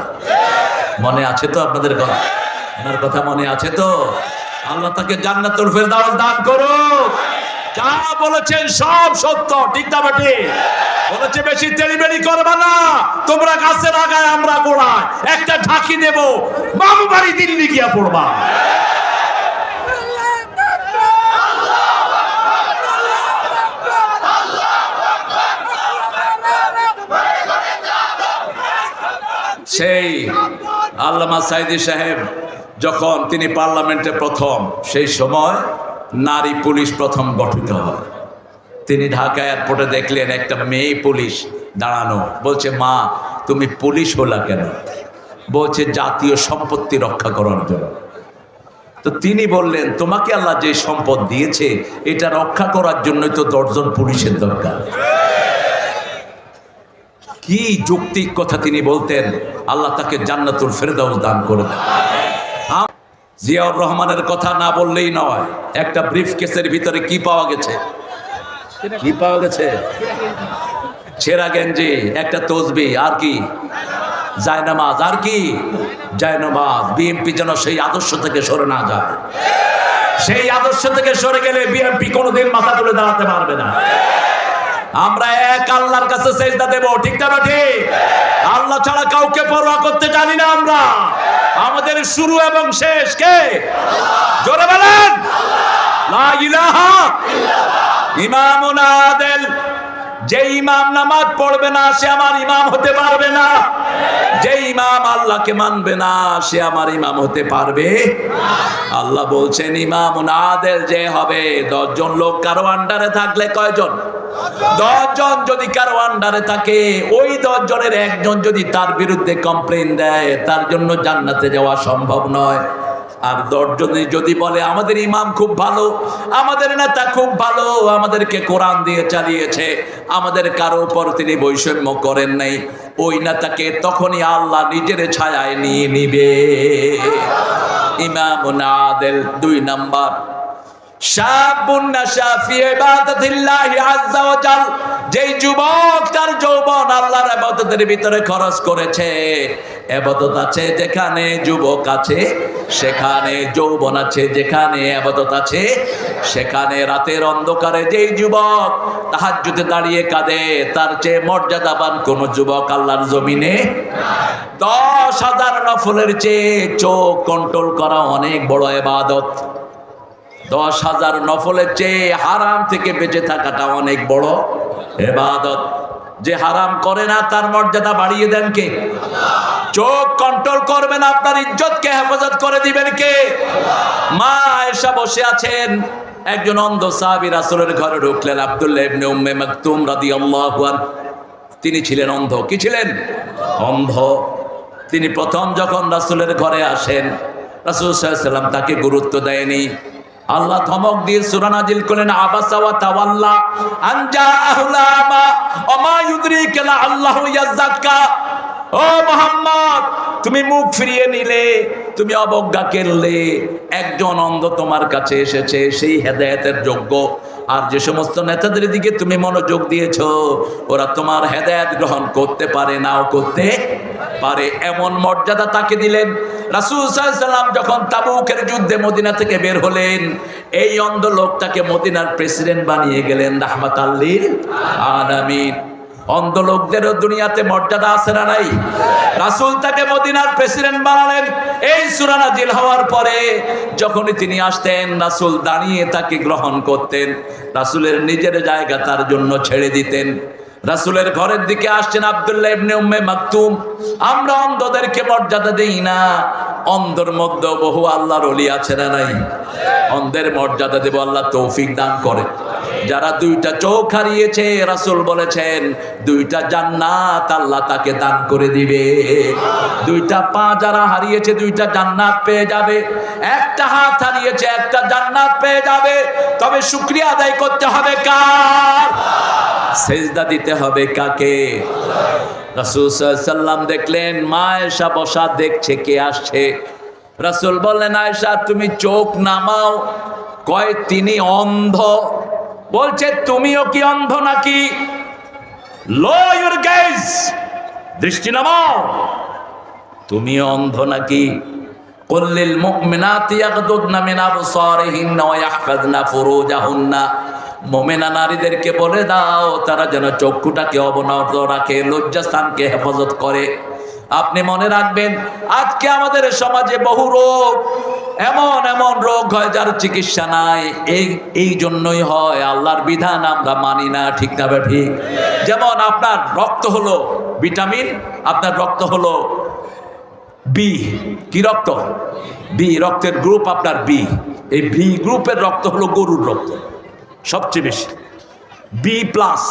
মনে আছে তো আপনাদের কথা? ওনার কথা মনে আছে তো? আল্লাহ তাকে জান্নাতুল ফেরদাউস দান করুক। যা বলেছেন সব সত্য, ঠিক না বেটি? বলেছে বেশি তেড়িবেড়ি করবা না, তোমরা গাছের আগায় আমরা গোড়ায়, একটা ঢাকি দেব, মামু বাড়ি দিল্লি গিয়া পড়বা। সেই আল্লামা সাইদি সাহেব যখন তিনি পার্লামেন্টে প্রথম, সেই সময় নারী পুলিশ প্রথম গঠিত হয়। তিনি ঢাকা এয়ারপোর্টে দেখলেন একটা মেয়ে পুলিশ দাঁড়ানো। বলছে, মা তুমি পুলিশ হলা কেন? বলছে, জাতীয় সম্পত্তি রক্ষা করার জন্য। তো তিনি বললেন, তোমাকে আল্লাহ যে সম্পদ দিয়েছে এটা রক্ষা করার জন্যই তো 10 জন পুলিশের দরকার। কি যৌক্তিক কথা তিনি বলতেন। আল্লাহ তাকে জান্নাতুল ফেরদাউস দান করে দেন। জিয়াউর রহমানের কথা না বললেই নয়। একটা ব্রিফ কেসের ভিতরে কি পাওয়া গেছে? কি পাওয়া গেছে? ছেঁড়া গেঞ্জি, একটা তসবিহ, আর কি? জায়নামাজ, আর কি? জায়নামাজ। বিএনপি যেন সেই আদর্শ থেকে সরে না যায়। সেই আদর্শ থেকে সরে গেলে বিএনপি কোনোদিন মাথা তুলে দাঁড়াতে পারবে না। আমরা এক আল্লাহর কাছে সেজদা দেব, ঠিক না ঠিক? আল্লাহ ছাড়া কাউকে পরোয়া করতে জানি না আমরা। আমাদের শুরু এবং শেষ কে? জোরে বলেন, লা ইলাহা ইল্লাল্লাহ। ইমামুন আদিল, যে ইমাম নামাজ পড়বে না সে আমার ইমাম হতে পারবে না। যে ইমাম আল্লাহকে মানবে না সে আমার ইমাম হতে পারবে না। আল্লাহ বলছেন, ইমামুন আদিল যে হবে। 10 জন লোক কারো আন্ডারে থাকলে কয়জন? 10 জন। যদি কারো আন্ডারে থাকে, ওই 10 জনের একজন যদি তার বিরুদ্ধে কমপ্লেইন দেয়, তার জন্য জান্নাতে যাওয়া সম্ভব নয়। আর 10 জন যদি বলে আমাদের ইমাম খুব ভালো, আমাদের নেতা খুব ভালো, আমাদেরকে কোরআন দিয়ে চালিয়েছে, আমাদের কারো উপর তিনি বৈষম্য করেন নাই, ওই নেতাকে তখনই আল্লাহ নিজের ছায়ায় নিয়ে নিবে। ইমামুন আদিল। 2 নাম্বার, শাবুন নাশা ফি ইবাদাতিল্লাহি আযজা ওয়া জাল, যেই যুবক তার যৌবন আল্লাহর ইবাদতের ভিতরে খরচ করেছে। ইবাদত আছে যেখানে যুবক আছে সেখানে যৌবন আছে, যেখানে ইবাদত আছে সেখানে রাতের অন্ধকারে যেই যুবক তাহাজ্জুদে দাঁড়িয়ে কাঁদে তার চেয়ে মর্যাদাবান কোন যুবক আল্লাহর জমিনে। 10,000 নফলের চেয়ে চোখ কন্ট্রোল করা অনেক বড় ইবাদত। 10,000 নফলের চেয়ে হারাম থেকে বেঁচে থাকাটা অনেক বড় ইবাদত। যে হারাম করে না তার মর্যাদা বাড়িয়ে দেন কে? চোখ কন্ট্রোল করবেন, আপনার ইজ্জতকে হেফাজত করে দিবেন কে? মা আয়েশা বসে আছেন, একজন অন্ধ সাহাবী রাসূলের ঘরে ঢুকলেন, আব্দুল্লাহ ইবনে উম্মে মাকতুম রাদিয়াল্লাহু আনহু। তিনি ছিলেন অন্ধ। কি ছিলেন? অন্ধ। তিনি প্রথম যখন রাসূলের ঘরে আসেন, রাসূল সাল্লাল্লাহু আলাইহি ওয়াসাল্লাম তাকে গুরুত্ব দেয়নি। আল্লাহ ধমক দিয়ে সূরা নাজিল করলেন, আবাসা ওয়া তাওয়াল্লা আন জাআহুল আমা ওয়া মা ইউদরিকা লাআল্লাহু ইয়াযাক্কা। ও মুহাম্মদ, তুমি মুখ ফিরিয়ে নিলে, তুমি অবজ্ঞা করলে। একজন অন্ধ তোমার কাছে এসেছে, সেই হেদায়েতের যোগ্য। আর যে সমস্ত নেতাদের দিকে তুমি মনোযোগ দিয়েছো, ওরা তোমার হেদায়েত গ্রহণ করতে পারে, নাও করতে পারে। এমন মর্যাদা তাকে দিলেন। রাসূল সাল্লাল্লাহু আলাইহি ওয়াসাল্লাম যখন তাবুকের যুদ্ধে মদিনা থেকে বের হলেন, এই অন্ধ লোকটাকে মদিনার প্রেসিডেন্ট বানিয়ে গেলেন রাহমাতাল লিল আলামিন। অন্ধ লোকদেরও দুনিয়াতে মর্যাদা আছে না নাই? রাসূল তাকে মদিনার প্রেসিডেন্ট বানালেন। এই সূরা নাজিল হওয়ার পরে যখনই তিনি আসতেন, রাসূল দাঁড়িয়ে তাকে গ্রহণ করতেন, রাসূলের নিজের জায়গা তার জন্য ছেড়ে দিতেন। রাসূলের ঘরের দিকে আসছেন আব্দুল্লাহ ইবনে উম্মে মাকতুম। আমরা অন্ধদেরকে মর্যাদা দেই না, অন্ধের মধ্যে বহু আল্লাহর ওলি আছে না নাই? অন্ধের মর্যাদা দেব, আল্লাহ তৌফিক দান করে। যারা 2টা চোখ হারিয়েছে, রাসূল বলেছেন 2টা জান্নাত আল্লাহ তাকে দান করে দিবে। 2টা পা যারা হারিয়েছে 2টা জান্নাত পেয়ে যাবে। 1টা হাত হারিয়েছে 1টা জান্নাত পেয়ে যাবে। তবে শুকরিয়া আদায় করতে হবে কার? সেজদা দিতে হবে কাকে? রাসূল সাল্লাল্লাহু আলাইহি ওয়াসাল্লাম দেখলেন মা আয়েশা বসা, দেখছে কে আসছে। রাসূল বললেন, আয়েশা তুমি চোখ নামাও। কয় তিনি অন্ধ। বলছে তুমিও কি অন্ধ নাকি? লোয়ার ইউর গেজ, দৃষ্টি নামাও। তুমিও অন্ধ নাকি? কুল লিল মুমিনাতি ইয়াগদুদনা মিন আবসারিহিন্না ওয়া ইয়াহফাযনা ফুরুজাহুন্না। মুমিনা নারীদেরকে বলে দাও তারা যেন চক্ষুটাকে অবনত রাখে, লজ্জাস্থানকে হেফাজত করে। আপনি মনে রাখবেন, আজকে আমাদের সমাজে বহু রোগ, এমন এমন রোগ হয় যার চিকিৎসা নাই। এই জন্যই হয় আল্লাহর বিধান আমরা মানি না। ঠিক না বে ঠিক? যেমন আপনার রক্ত হলো ভিটামিন, আপনার রক্ত হলো বি। কি রক্ত? বি। রক্তের গ্রুপ আপনার বি। এই বি গ্রুপের রক্ত হলো গরুর রক্ত সবচেয়ে বেশি, বি প্লাস।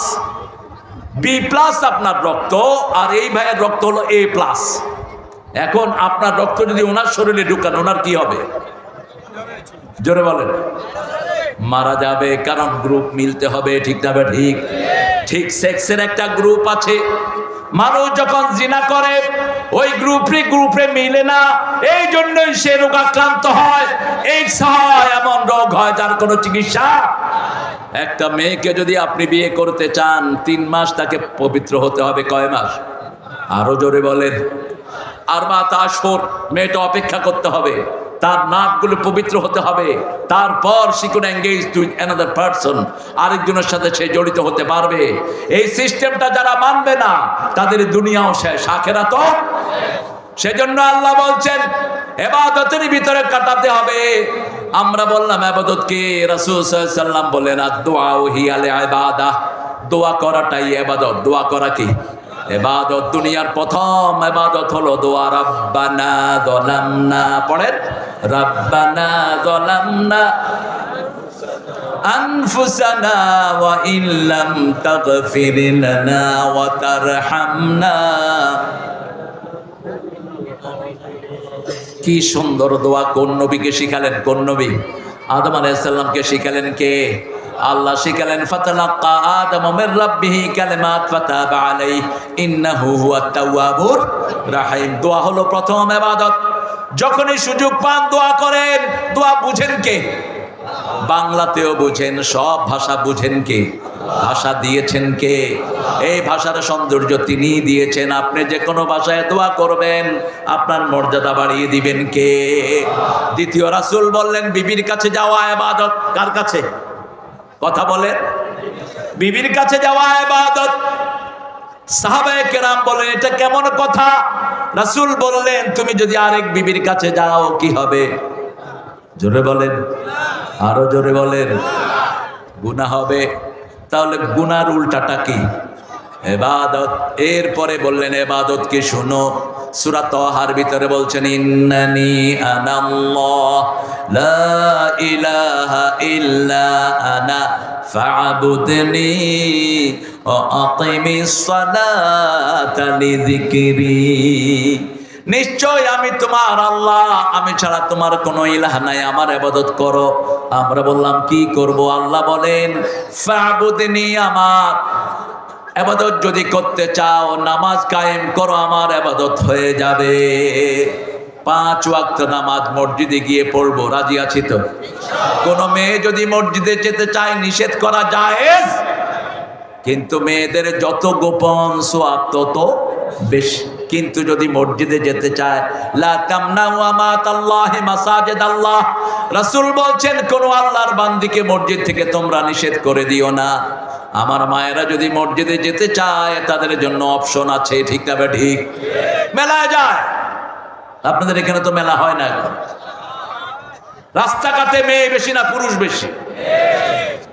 বি প্লাস আপনার রক্ত, আর এই ভাইয়ের রক্ত হলো এ প্লাস। এখন আপনার রক্ত যদি ওনার শরীরে ঢুকান, ওনার কি হবে? জোরে বলেন। মারা যাবে, কারণ গ্রুপ মিলতে হবে। ঠিক না বে ঠিক? ঠিক সেক্সের একটা গ্রুপ আছে। মানুষ যখন জিনা করে ওই গ্রুপে মিলে না, এই জন্যই সে রোগাক্রান্ত হয়, এইডস হয়, এমন রোগ হয় যার কোনো চিকিৎসা। একটা মেয়েকে যদি আপনি বিয়ে করতে চান, 3 মাস তাকে পবিত্র হতে হবে। কয় মাস? আরো জোরে বলেন। 4 আশর মেয়েটা অপেক্ষা করতে হবে, তার নাকগুলো পবিত্র হতে হবে, তারপর she could engage with another person, আরেকজনের সাথে সে জড়িত হতে পারবে। এই সিস্টেমটা যারা মানবে না তাদের দুনিয়াও শেষ, আখিরাতও। সেজন্য আল্লাহ বলছেন ইবাদতের ভিতরে কাটাতে হবে। আমরা বললাম ইবাদত কি? রাসূল সাল্লাল্লাহু আলাইহি ওয়াসাল্লাম বলেন আদ-দুআ হিয়াল ইবাদাহ, দোয়া করাটাই ইবাদত। দোয়া করা কি? ইবাদত। দুনিয়ার প্রথম ইবাদত হলো দোয়া। রাব্বানা যালামনা, পড়েন, রাব্বানা যালামনা আনফুসানা ওয়া ইল্লাম তাগফির লানা ওয়া তারহামনা। কি সুন্দর দোয়া! কোন নবীকে শিখালেন? কোন নবী? আদম আলাইহিস সালামকে শিখালেন কে? আল্লাহ শিখালেন ফাতালাক্কা আদম মির রাব্বিহি কালিমাত ফাতাবা আলাইহি ইন্নাহু হুয়াত তাওয়াবুর রাহিম। দোয়া হলো প্রথম ইবাদত। যখনই সুযোগ পান দোয়া করেন। দোয়া বুঝেন কে? বাংলাতেও বুঝেন, সব ভাষা বুঝেন কে? ভাষা দিয়েছেন কে? এই ভাষার সৌন্দর্য তিনি দিয়েছেন। আপনি যে কোনো ভাষায় দোয়া করবেন, আপনার মর্যাদা বাড়িয়ে দিবেন কে? দ্বিতীয় রাসূল বললেন, বিবির কাছে যাওয়া ইবাদত। কার কাছে? কথা বলেন। বিবির কাছে যাওয়া ইবাদত। সাহাবায়ে কেরাম বলেন, এটা কেমন কথা? রাসূল বললেন, তুমি যদি আরেক বিবির কাছে যাও কি হবে? জোরে বলেন, আরো জোরে বলেন। গুনাহ হবে। তাহলে গুনার উল্টাটা কি? ইবাদত। এরপরে বললেন ইবাদত কি? শুনো, সূরা তাহার ভিতরে বলছেন, ইন্নানি আনাল্লাহ লা ইলাহা ইল্লা আনা ফা'বুদনি ওয়া আকিমিস সালাতা লিযিকরি। নিশ্চয় আমি তোমার আল্লাহ, আমি ছাড়া তোমার কোনো ইলাহ নাই, আমার ইবাদত করো। আমরা বললাম কি করব? আল্লাহ বলেন, ফা'বুদনি, আমার ইবাদত যদি করতে চাও নামাজ কায়েম করো, আমার ইবাদত হয়ে যাবে। 5 ওয়াক্ত নামাজ মসজিদে গিয়ে পড়বো, রাজি আছি তো? কোন মেয়ে যদি মসজিদে যেতে চায় নিষেধ করা জায়েজ, কিন্তু মেয়েদের যত গোপন সওয়াব তত বেশি। কিন্তু যদি মসজিদে যেতে চায়, লা তামনাউ আমাতাল্লাহি মাসাজিদাল্লাহ, রাসূল বলছেন কোন আল্লাহর বান্দিকে মসজিদ থেকে তোমরা নিষেধ করে দিও না। আমার মায়েরা যদি মসজিদে যেতে চায় তাদের জন্য অপশন আছে, ঠিক না বে ঠিক? মেলায় যায়। আপনাদের এখানে তো মেলা হয় না এখন। রাস্তাঘাটে মেয়ে বেশি না পুরুষ বেশি?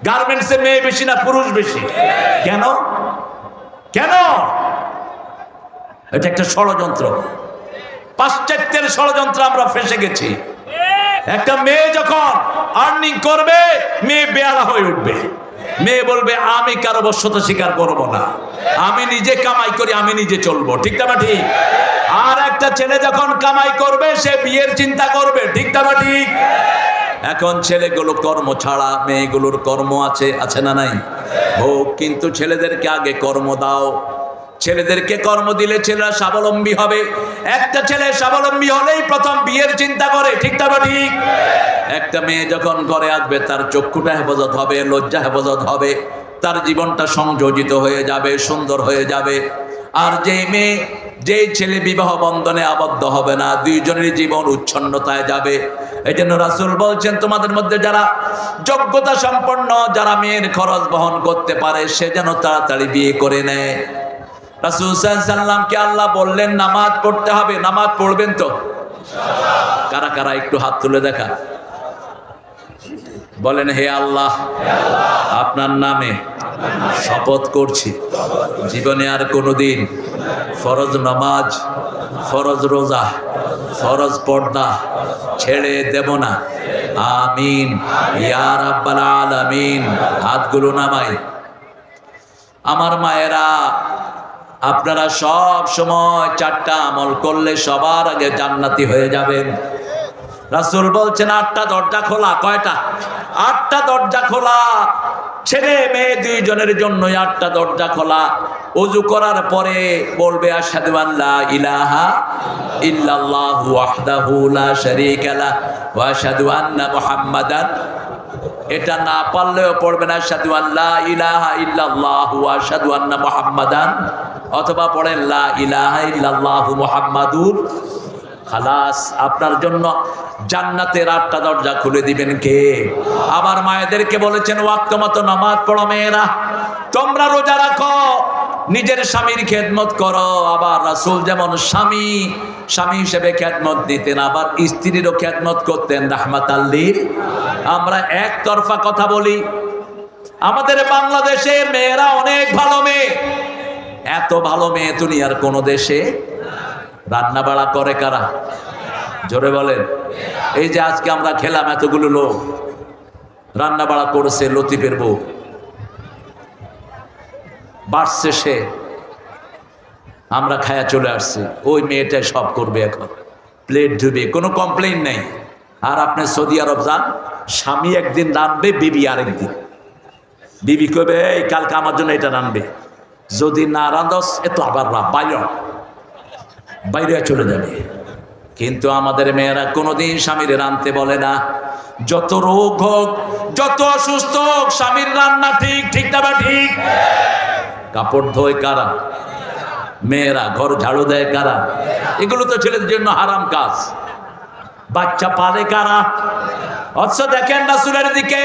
গার্মেন্টসে মেয়ে বেশি না পুরুষ বেশি? কেন? কেন? এটা একটা ষড়যন্ত্র, পাশ্চাত্যের ষড়যন্ত্র। আমরা ফেঁসে গেছি। একটা মেয়ে যখন আর্নিং করবে, মেয়ে বেয়ালা হয়ে উঠবে। মেয়ে বলবে, আমি কারো বশ্যতা স্বীকার করবো না, আমি নিজে কামাই করি, আমি নিজে চলবো, ঠিক না ঠিক? আর একটা ছেলে যখন কামাই করবে, সে বিয়ের চিন্তা করবে, ঠিক না ঠিক? এখন ছেলেগুলো কর্ম ছাড়া, মেয়েগুলোর কর্ম আছে, আছে না নাই? হোক, কিন্তু ছেলেদেরকে আগে কর্ম দাও। ছেলেদেরকে কর্ম দিলে ছেলেরা স্বাবলম্বী হবে। একটা ছেলে স্বাবলম্বী হলেই প্রথম বিয়ের চিন্তা করে, ঠিক না ঠিক? একটা মেয়ে যখন ঘরে আসবে, তার চক্ষুটা হেফাজত হবে, লজ্জা হেফাজত হবে, তার জীবনটা সংযোজিত হয়ে যাবে, সুন্দর হয়ে যাবে। আর যেই মেয়ে, যেই ছেলে বিবাহ বন্ধনে আবদ্ধ হবে না, দুইজনের জীবন উচ্ছন্নতায় যাবে। এই জন্য রাসূল বলছেন, তোমাদের মধ্যে যারা যোগ্যতা সম্পন্ন, যারা মেয়ের খরচ বহন করতে পারে, সে যেন তাড়াতাড়ি বিয়ে করে নেয়। রাসূল সাল্লাল্লাহু আলাইহি ওয়াসাল্লামকে আল্লাহ বললেন নামাজ পড়তে হবে। নামাজ পড়বেন তো? কারা কারা একটু হাত তুলে দেখা। বলেন, হে আল্লাহ, আপনার নামে শপথ করছি, জীবনে আর কোনোদিন ফরজ নামাজ, ফরজ রোজা, ফরজ পর্দা ছেড়ে দেব না। আমিন ইয়া রাব্বাল আলামিন। হাতগুলো নামাই। আমার মায়েরা, আপনারা সব সময় 4টা আমল করলে সবার আগে জান্নাতি হয়ে যাবেন। রাসূল বলছেন 8টা দরজা খোলা। কয়টা? 8টা দরজা খোলা। ছেলে মেয়ে দুইজনের জন্য 8টা দরজা খোলা। ওযু করার পরে বলবে, আশহাদু আল্লা ইলাহা ইল্লাল্লাহু ওয়াহদাহু লা শারীকা লাহু ওয়া আশহাদু আন্না মুহাম্মাদান। এটা না পারলেও পড়বেন আশহাদু আল্লা ইলাহা ইল্লাল্লাহু ওয়া আশহাদু আন্না মুহাম্মাদান, অথবা পড়েন লা ইলাহা ইল্লাল্লাহু মুহাম্মাদুর। খালাস, আপনার জন্য জান্নাতের 8টা দরজা খুলে দিবেন কে? আবার মায়েদেরকে বলেছেন, ওয়াক্ত মতো নামাজ পড়ো মেয়েরা, তোমরা রোজা রাখো, নিজের স্বামীর খেদমত করো। আবার রাসূল যেমন স্বামী হিসেবে খেদমত দিতেন, আবার স্ত্রীরও খেদমত করতেন রাহমাতাল লিল। আমরা একতরফা কথা বলি। আমাদের বাংলাদেশের মেয়েরা অনেক ভালো মেয়ে, এত ভালো মেয়ে দুনিয়ার কোন দেশে। রান্না বাড়া করে কারা? জোরে বলেন। এই যে আজকে আমরা খেলাম, এতগুলো লোক রান্না বাড়া করেছে লতিফের বউ। বাড়ছে সে, আমরা খায়া চলে আসছি। ওই মেয়েটাই সব করবে, এখন প্লেট ধুবে, কোনো কমপ্লেইন নেই। আর আপনি সৌদি আরব যান, স্বামী একদিন রানবে, বিবি আরেকদিন। বিবি কবে, এই কালকে আমার জন্য এটা রানবে, যদি না রান্ধস এ তো আবার বাইরে চলে যাবে। কিন্তু আমাদের মেয়েরা কোনোদিন স্বামীর রাঁধতে বলে না। যত রোগ হোক, যত অসুস্থ হোক, স্বামীর রান্না ঠিক, ঠিক না বা ঠিক? কাপড় ধোয় কারা? মেয়েরা। ঘর ঝাড়ু দেয় কারা? এগুলো তো ছেলেদের জন্য হারাম কাজ। বাচ্চা পালে কারা? অথচ দেখেন রাসূলের দিকে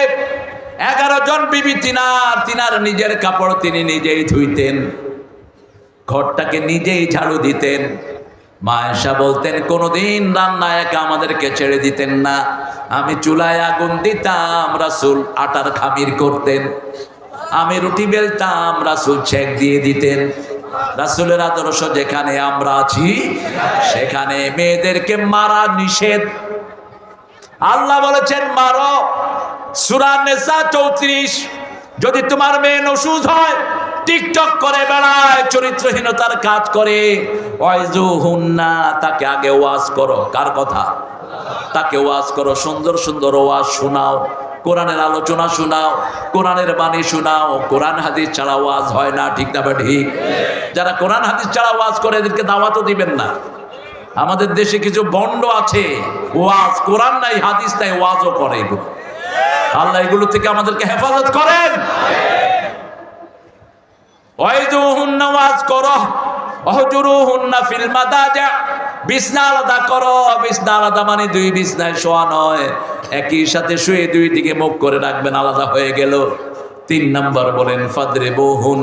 11 জন বিবি তিনার নিজের কাপড় তিনি নিজেই ধুইতেন, ঘরটাকে নিজেই ঝাড়ু দিতেন। মা আয়েশা বলতেন কোনোদিন রান্না একা আমাদেরকে ছেড়ে দিতেন না। আমি চুলায় আগুন দিতাম, রাসূল আটার খামির করতেন। আমি রুটি বেলতাম, রাসূল ছেঁক দিয়ে দিতেন। রাসূলের আদর্শ যেখানে আমরা আছি সেখানে মেয়েদেরকে মারা নিষেধ। আল্লাহ বলেছেন মারো, সূরা নিসা 34। যদি তোমার মেয়ে নসুজ হয়, টিকটক করে বেড়ায়, চরিত্রহীনতার কাজ করে, ওয়াইজুহুন্না, তাকে আগে ওয়াজ করো। কার কথা? তাকে ওয়াজ করো, সুন্দর সুন্দর ওয়াজ শোনাও, কোরআনের আলোচনা শোনাও, কোরআনের বাণী শোনাও। কোরআন হাদিস ছাড়া ওয়াজ হয় না, ঠিক না ঠিক? যারা কোরআন হাদিস ছাড়া ওয়াজ করে এদেরকে দাওয়াতও দিবেন না। আমাদের দেশে কিছু বন্ড আছে, ওয়াজ কোরআন নাই হাদিস নাই, ওয়াজও করে। এগুলো আল্লাহ এগুলো থেকে আমাদেরকে হেফাজত করেন। ওয়াইজুহুন্না, ওয়াজ করো, ওয়াহজুরুহুন্না ফিল মাদাজি, বিছনা আলাদা করো। বিছনা আলাদা মানে দুই বিছনায় শোয়া নয়, একই সাথে শুয়ে দুই দিকে মুখ করে রাখবেন, আলাদা হয়ে গেল। 3 নম্বর বলেন ফাদরিবুহুন,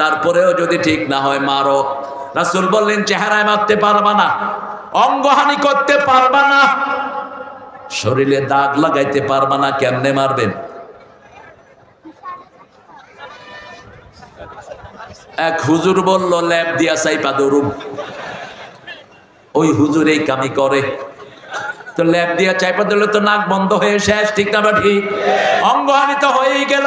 তারপরেও যদি ঠিক না হয় মারো। রাসূল বললেন চেহারায় মারতে পারবা না, অঙ্গহানি করতে পারবা না, শরীরে দাগ লাগাইতে পারবা না, কেমনে মারবেন? এক হুজুর বলল ল্যাব দিয়া চাইপা ধরুন। ওই হুজুর এই কামি করে। তো ল্যাব দিয়া চাইপা দিলে তো নাক বন্ধ হয়ে শেষ, ঠিক না ঠিক? অঙ্গহানি তো হয়েই গেল।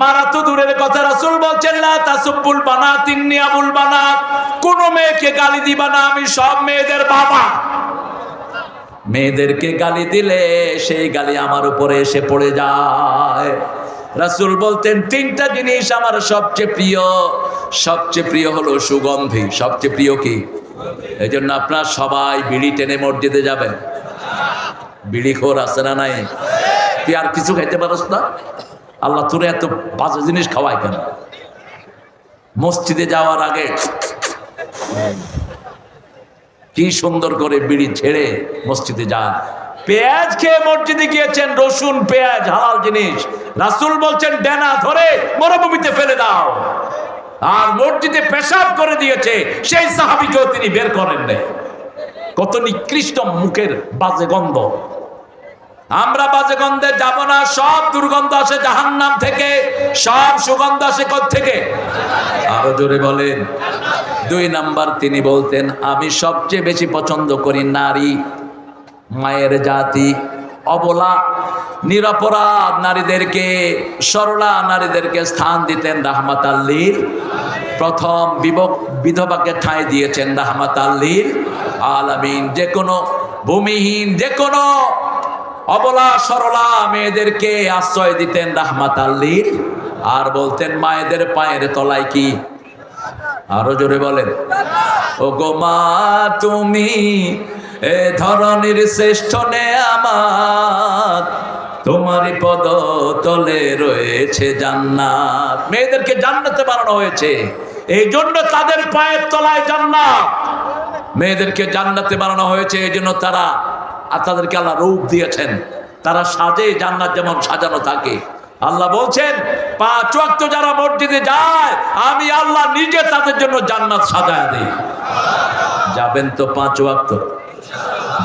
মারা তো দূরের কথা, রাসূল বলছেন লা তাসুবুল বানাত ইন্নী আবুল বানাত, কোন মেয়েকে গালি দিবা না, আমি সব মেয়েদের বাবা। মেয়েদেরকে গালি দিলে সেই গালি আমার উপরে এসে পড়ে যায়। রাসূল বলতেন 3টা জিনিস আমার সবচেয়ে প্রিয়। সবচেয়ে প্রিয় হলো সুগন্ধি। সবচেয়ে প্রিয় কি? এই জন্য আপনারা সবাই বিড়ি টেনে মসজিদে যাবেন। বিড়ি খোর আছে না নাই? তুই আর কিছু খাইতে পারস না? আল্লাহ তোরে এত বাজে জিনিস খাওয়ায় কেন? মসজিদে যাওয়ার আগে কি সুন্দর করে বিড়ি ছেড়ে মসজিদে যায়। পেঁয়াজ খেয়ে মসজিদে গিয়েছেন, রসুন পেঁয়াজ হালাল জিনিস। রাসূল বলছেন ডেনা ধরে মরুভূমিতে ফেলে দাও। আর মসজিদে পেশাব করে দিয়েছে, সেই সাহাবীকেও তিনি বের করেন নাই। কত নিকৃষ্ট মুখের বাজে গন্ধ। আমরা বাজে গন্ধে যাব না। সব দুর্গন্ধ আসে জাহান্নাম থেকে, সব সুগন্ধ আসে কোত্থেকে? আরো জোরে বলেন। 2 নাম্বার তিনি বলতেন আমি সবচেয়ে বেশি পছন্দ করি নারী, মায়ের জাতি, অবলা নিরপরাধ নারীদেরকে, সরলা নারীদেরকে স্থান দিতেন রাহমাতাল লিল। প্রথম বিধবাকে ঠাঁই দিয়েছেন রাহমাতাল লিল আলামিন। যে কোনো ভূমিহীন, যে কোনো অবলা সরলা মেয়েদেরকে আশ্রয় দিতেন রাহমাতাল লিল। আর বলতেন মায়েদের পায়ের তলায় কি? আরো জোরে বলেন। ও গো মা তুমি এ ধরনের শ্রেষ্ঠ নেয়ামত, তোমারই পদ তলে রয়েছে জান্নাত। মেয়েদেরকে জান্নাতে বানানো হয়েছে, এই জন্য তাদের পায়ের তলায় জান্নাত। মেয়েদেরকে জান্নাতে বানানো হয়েছে এই জন্য তাদেরকে আল্লাহ রূপ দিয়েছেন, তারা সাজে জান্নাত যেমন সাজানো থাকে। আল্লাহ বলছেন 5 ওয়াক্ত যারা মসজিদে যায় আমি আল্লাহ নিজে তাদের জন্য জান্নাত সাজায় দিই। যাবেন তো 5 ওয়াক্ত?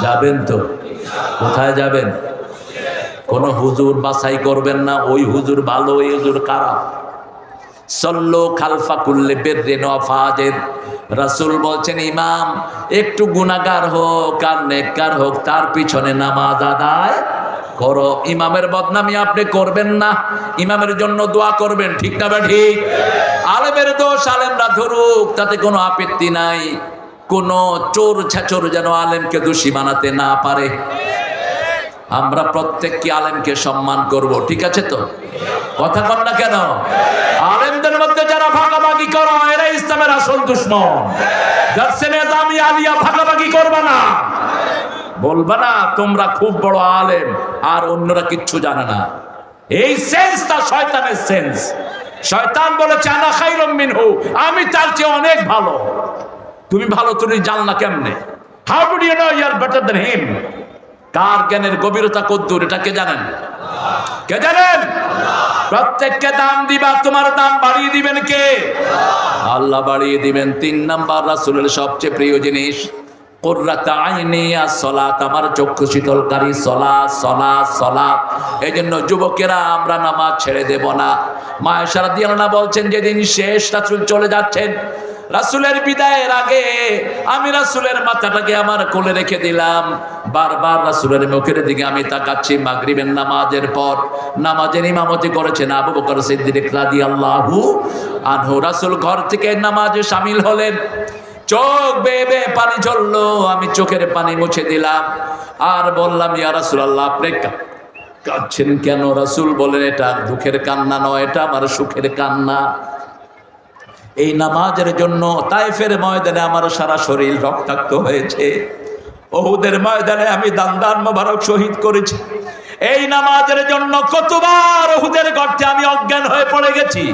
যাবেন তো? কোথায় যাবেন? কোন হুজুর বাছাই করবেন না, ওই হুজুর ভালো, ওই হুজুর খারাপ। সল্লু খালফা কুল্লি বিররিন ওয়া ফাজির। রাসূল বলছেন ইমাম একটু গুনাহগার হোক আর নেককার হোক, তার পিছনে নামাজ আদায় করো। ইমামের বদনামি আপনি করবেন না, ইমামের জন্য দোয়া করবেন, ঠিক না ঠিক? আলেমের দোষ আলেমরা ধরুক, তাতে কোনো আপত্তি নাই। কোন চোর ছেচর যেন আলেমকে দোষী বানাতে না পারে। আমরা প্রত্যেককে আলেমকে সম্মান করব, ঠিক আছে তো? কথা বল না কেন? আলেমদের মধ্যে যারা ভাগাভাগি ভাগাভাগি করো, এরা ইসলামের আসল দুশমন। দর্শে নিজামি আলিয়া ভাগাভাগি করবা না, বলবা না তোমরা খুব বড় আলেম আর অন্যরা কিচ্ছু জানে না। এই সেন্সটা শয়তানের সেন্স। শয়তান বলেছে আনা খায়রুম মিনহু, আমি তার চেয়ে অনেক ভালো। তুমি ভালো তুমি জানলা কেমনে? How do you know you are better than him? কার জ্ঞানের গভীরতা কদ্দূর এটা কে জানেন? কে জানেন? প্রত্যেককে দাম দিবা, তোমার দাম বাড়িয়ে দিবেন কে? আল্লাহ বাড়িয়ে দিবেন। 3 নাম্বার রাসূলের সবচেয়ে প্রিয় জিনিস কুররাত আইনি as-সালাত, আমার চক্ষু শীতলকারী সালাত সালাত সালাত। এইজন্য যুবকেরা আমরা নামাজ ছেড়ে দেব না। মা আয়েশা রাদিয়াল্লাহু আনহা বলছেন যেদিন শেষ রাসূল চলে যাচ্ছেন, রাসূলের বিদায়ের আগে আমি রাসূলের মাথাটাকে আমার কোলে রেখে দিলাম। বারবার রাসূলের মুখের দিকে আমি তাকাচ্ছি। মাগরিবের নামাজের পর নামাজের ইমামতি করেছেন আবু বকর সিদ্দিক রাদিয়াল্লাহু আনহু। রাসূল ঘর থেকে নামাজে শামিল হলেন। চোখ বেয়ে বেয়ে পানি ঝরলো, আমি চোখের পানি মুছে দিলাম আর বললাম ইয়া রাসূলুল্লাহ আপনি কাঁদছেন কেন? রাসূল বলেন এটা দুঃখের কান্না নয়, এটা আমার সুখের কান্না। এই নামাজের জন্য তায়েফের ময়দানে আমার সারা শরীর রক্তাক্ত হয়েছে, উহুদের ময়দানে আমি দান মোবারক শহীদ করেছি। এই নামাজের জন্য কতবার উহুদের গর্তে আমি অজ্ঞান হয়ে পড়ে গেছি।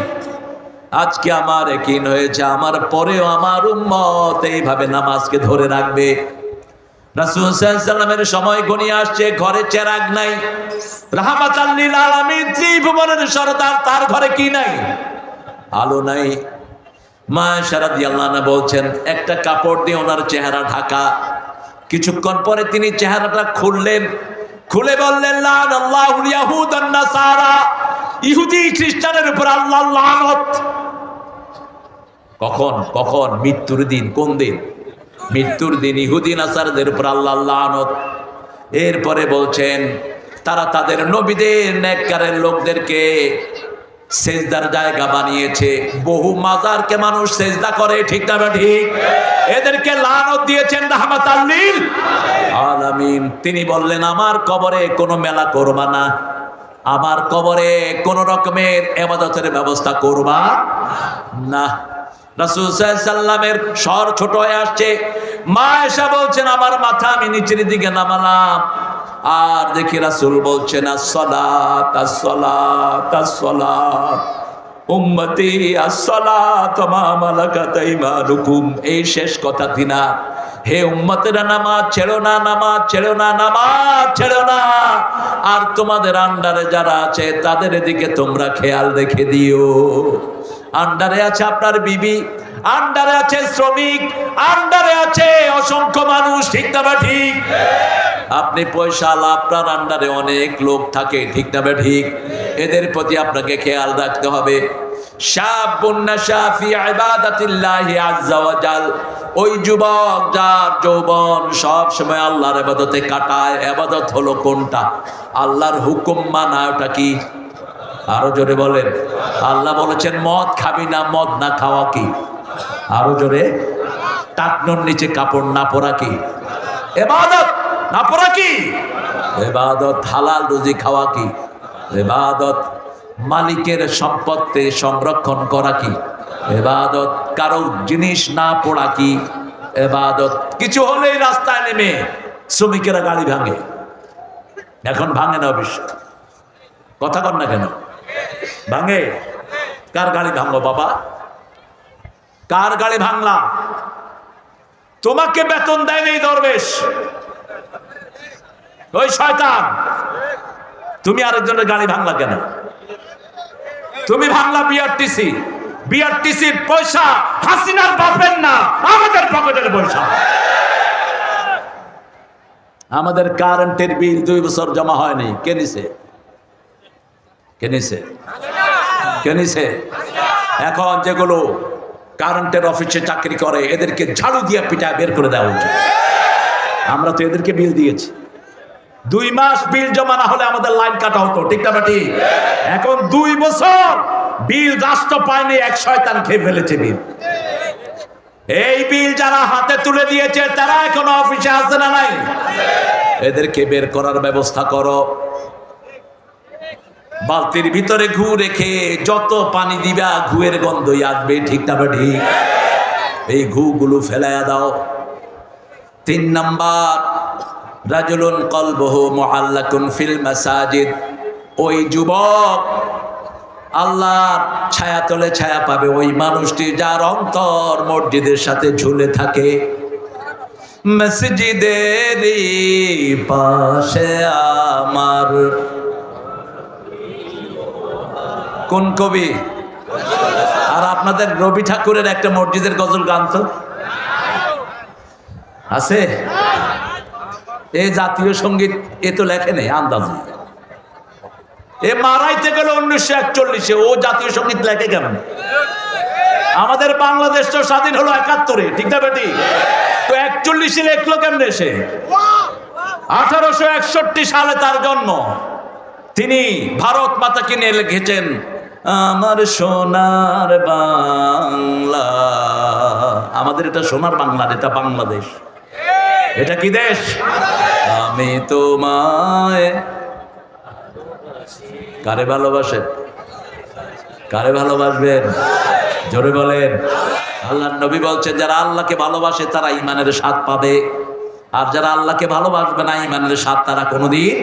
আজকে আমার ইয়াকিন হয়েছে আমার পরেও আমার উম্মত এইভাবে নামাজকে ধরে রাখবে। রাসূল সাল্লাল্লাহু আলাইহি ওয়াসাল্লামের সময় ঘনিয়ে আসছে, ঘরে চেরাগ নাই। রাহমাতাল লিল আলামিন ত্রিভুবনের সরদার, তার ঘরে কি নাই? আলো নাই। মা আয়েশা রাদিয়াল্লাহু আনহা বলছেন একটা কাপড় দিয়ে ওনার চেহারা ঢাকা। কিছুক্ষণ পরে তিনি চেহারাটা খুললেন, খুলে বললেন লানাল্লাহুল ইয়াহুদ ওয়ান নাসারা, ইহুদি খ্রিস্টানের উপর আল্লাহর লানত। কখন? কখন? মৃত্যুর দিন। কোন দিন? মৃত্যুর দিন ইহুদি নাসারাদের উপর আল্লাহর লানত। এরপরে বলছেন তারা তাদের নবীদের নেককারের লোকদেরকে সেজদার জায়গা বানিয়েছে। বহু মাজারকে মানুষ সেজদা করে, ঠিক না ঠিক? এদেরকে লানত দিয়েছেন রাহমাতাল লিল আলামিন। তিনি বললেন আমার কবরে কোনো মেলা করবা না, আমার কবরে কোন রকমের ইবাদতের ব্যবস্থা করবা না। রাসূল সাল্লাল্লাহু আলাইহি ওয়াসাল্লামের স্বর ছোট হয়ে আসছে। মা আয়েশা বলছেন আমার মাথা আমি নিচের দিকে নামালাম আর দেখি রাসূল বলছেন as-সালাত as-সালাত as-সালাত উম্মতি as-সালাত মা মালাকাত আইমানুকুম। এই শেষ কথা দিনা, হে উম্মতেরা নামাজ ছেড়ো না, নামাজ ছেড়ো না, নামাজ ছেড়ো না। আর তোমাদের আন্ডারে যারা আছে তাদের দিকে তোমরা খেয়াল রেখে দিও। আন্ডারে আছে আপনার বিবি, আন্ডারে আছে শ্রমিক, আন্ডারে আছে অসংখ্য মানুষ, ঠিক না ঠিক? আপনি পয়সাওয়ালা, আপনার আন্ডারে অনেক লোক থাকে, ঠিক না ঠিক? এদের প্রতি আপনাকে খেয়াল রাখতে হবে। শাবুন নাশা ফি ইবাদাতিল্লাহি আযজা ওয়া জাল, ওই যুবক যার যৌবন সব সময় আল্লাহর ইবাদতে কাটায়। ইবাদত হলো কোনটা? আল্লাহর হুকুম মানা। ওটা কি? আরো জোরে বলেন। আল্লাহ বলেছেন মদ খাবি না, মদ না খাওয়া কি? আরো জোরে। টাকনোর নিচে কাপড় না পরা কি? ইবাদত। না পরা কি? ইবাদত। হালাল রুজি খাওয়া কি? ইবাদত। মালিকের সম্পত্তি সংরক্ষণ করা কি? ইবাদত। কারো জিনিস না পড়া কি? ইবাদত। কিছু হলেই রাস্তায় নেমে শ্রমিকেরা গাড়ি ভাঙে, এখন ভাঙে না অবশ্য, কথা কর না কেন? ভাঙে। কার গাড়ি ভাঙলো বাবা? কার গাড়ি ভাঙলাম? তোমাকে বেতন দেয় নেই দরবেশ, ওই শয়তান। তুমি আরেকজনের গাড়ি ভাঙলা কেন? তুমি ভাঙলা বিআরটিসি। বিআরটিসির পয়সা হাসিনার বাপের না, আমাদের পকেটের পয়সা। আমাদের কারেন্টের বিল 2 বছর জমা হয়নি। কে নিছে? কে নিছে? কে নিছে? এখন যেগুলো কারেন্টের অফিসে চাকরি করে এদেরকে ঝাড়ু দিয়ে পিটায় বের করে দেওয়া উচিত। আমরা তো এদেরকে বিল দিয়েছি। 2 মাস বিল জমা না হলে আমাদের লাইন কাটা হতো, ঠিক না ঠিক? এখন 2 বছর বিল রাষ্ট্র পায়নি, এক শয়তান খেয়ে ফেলেছে বিল। এই বিল যারা হাতে তুলে দিয়েছে তারা এখন অফিসে আছে না নাই? এদেরকে বের করার ব্যবস্থা করো। বালতির ভিতরে ঘু রেখে যত পানি দিবা ঘুয়ের গন্ধই আসবে, ঠিক না ঠিক? এই ঘুগুলো ফেলাইয়া দাও। 3 নাম্বার, রাজুলুন কলবুহু মুআল্লাকুন ফিল মাসাজিদ, ওই যুবক আল্লাহর ছায়া তলে ছায়া পাবে ওই মানুষটি যার অন্তর মসজিদের সাথে ঝুলে থাকে। মসজিদের পাশে আমার, কোন কবি? আর আপনাদের রবি ঠাকুরের একটা মসজিদের গজল গান তো আছে। এই জাতীয় সঙ্গীত এ তো লেখে নেই আন্দাজে, এ মারাইতে গেল 1941-এ, ও জাতীয় সঙ্গীত লেখে কেন? আমাদের বাংলাদেশ তো স্বাধীন হলো 71-এ, ঠিক না বেটি? তো 41-এ লেখলো কেমন? সে 1861 সালে তার জন্ম। তিনি ভারত মাতাকে নিয়ে লিখেছেন, আমার সোনার বাংলা। আমাদের এটা সোনার বাংলা, এটা বাংলাদেশ। এটা কি দেশ? আমি তোমায়, কারে ভালোবাসেন? কারে ভালোবাসবেন? জোরে বলেন। আল্লাহর নবী বলছেন, যারা আল্লাহকে ভালোবাসে তারা ঈমানের স্বাদ পাবে, আর যারা আল্লাহকে ভালোবাসবে না ঈমানের স্বাদ তারা কোনোদিন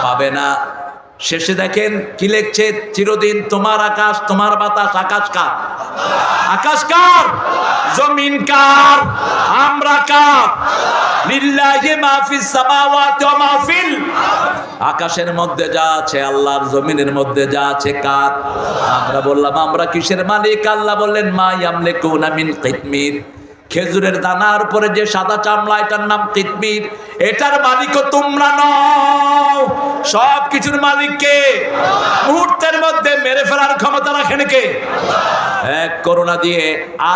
পাবে না। শেষে দেখেন কি লিখছে, চিরদিন তোমার আকাশ তোমার বাতাস। আকাশ কার? আকাশ কার? জমিন কার? আমরা কার? লিল্লাহি মা ফিস সামাওয়াতি ওয়া মা ফিল, আকাশের মধ্যে যা আছে আল্লাহর, জমিনের মধ্যে যা আছে কার? আমরা বললাম আমরা কিসের মালিক? আল্লাহ বললেন, মা ইয়ামলিকুনা মিন কিতমির, খেজুরের দানার উপরে যে সাদা চামড়া, এটার নাম কিতমির। এটার মালিকও তোমরা নও। সব কিছুর মালিক কে? মুহূর্তের মধ্যে মেরে ফেলার ক্ষমতা রাখেন কে? এক করোনা দিয়ে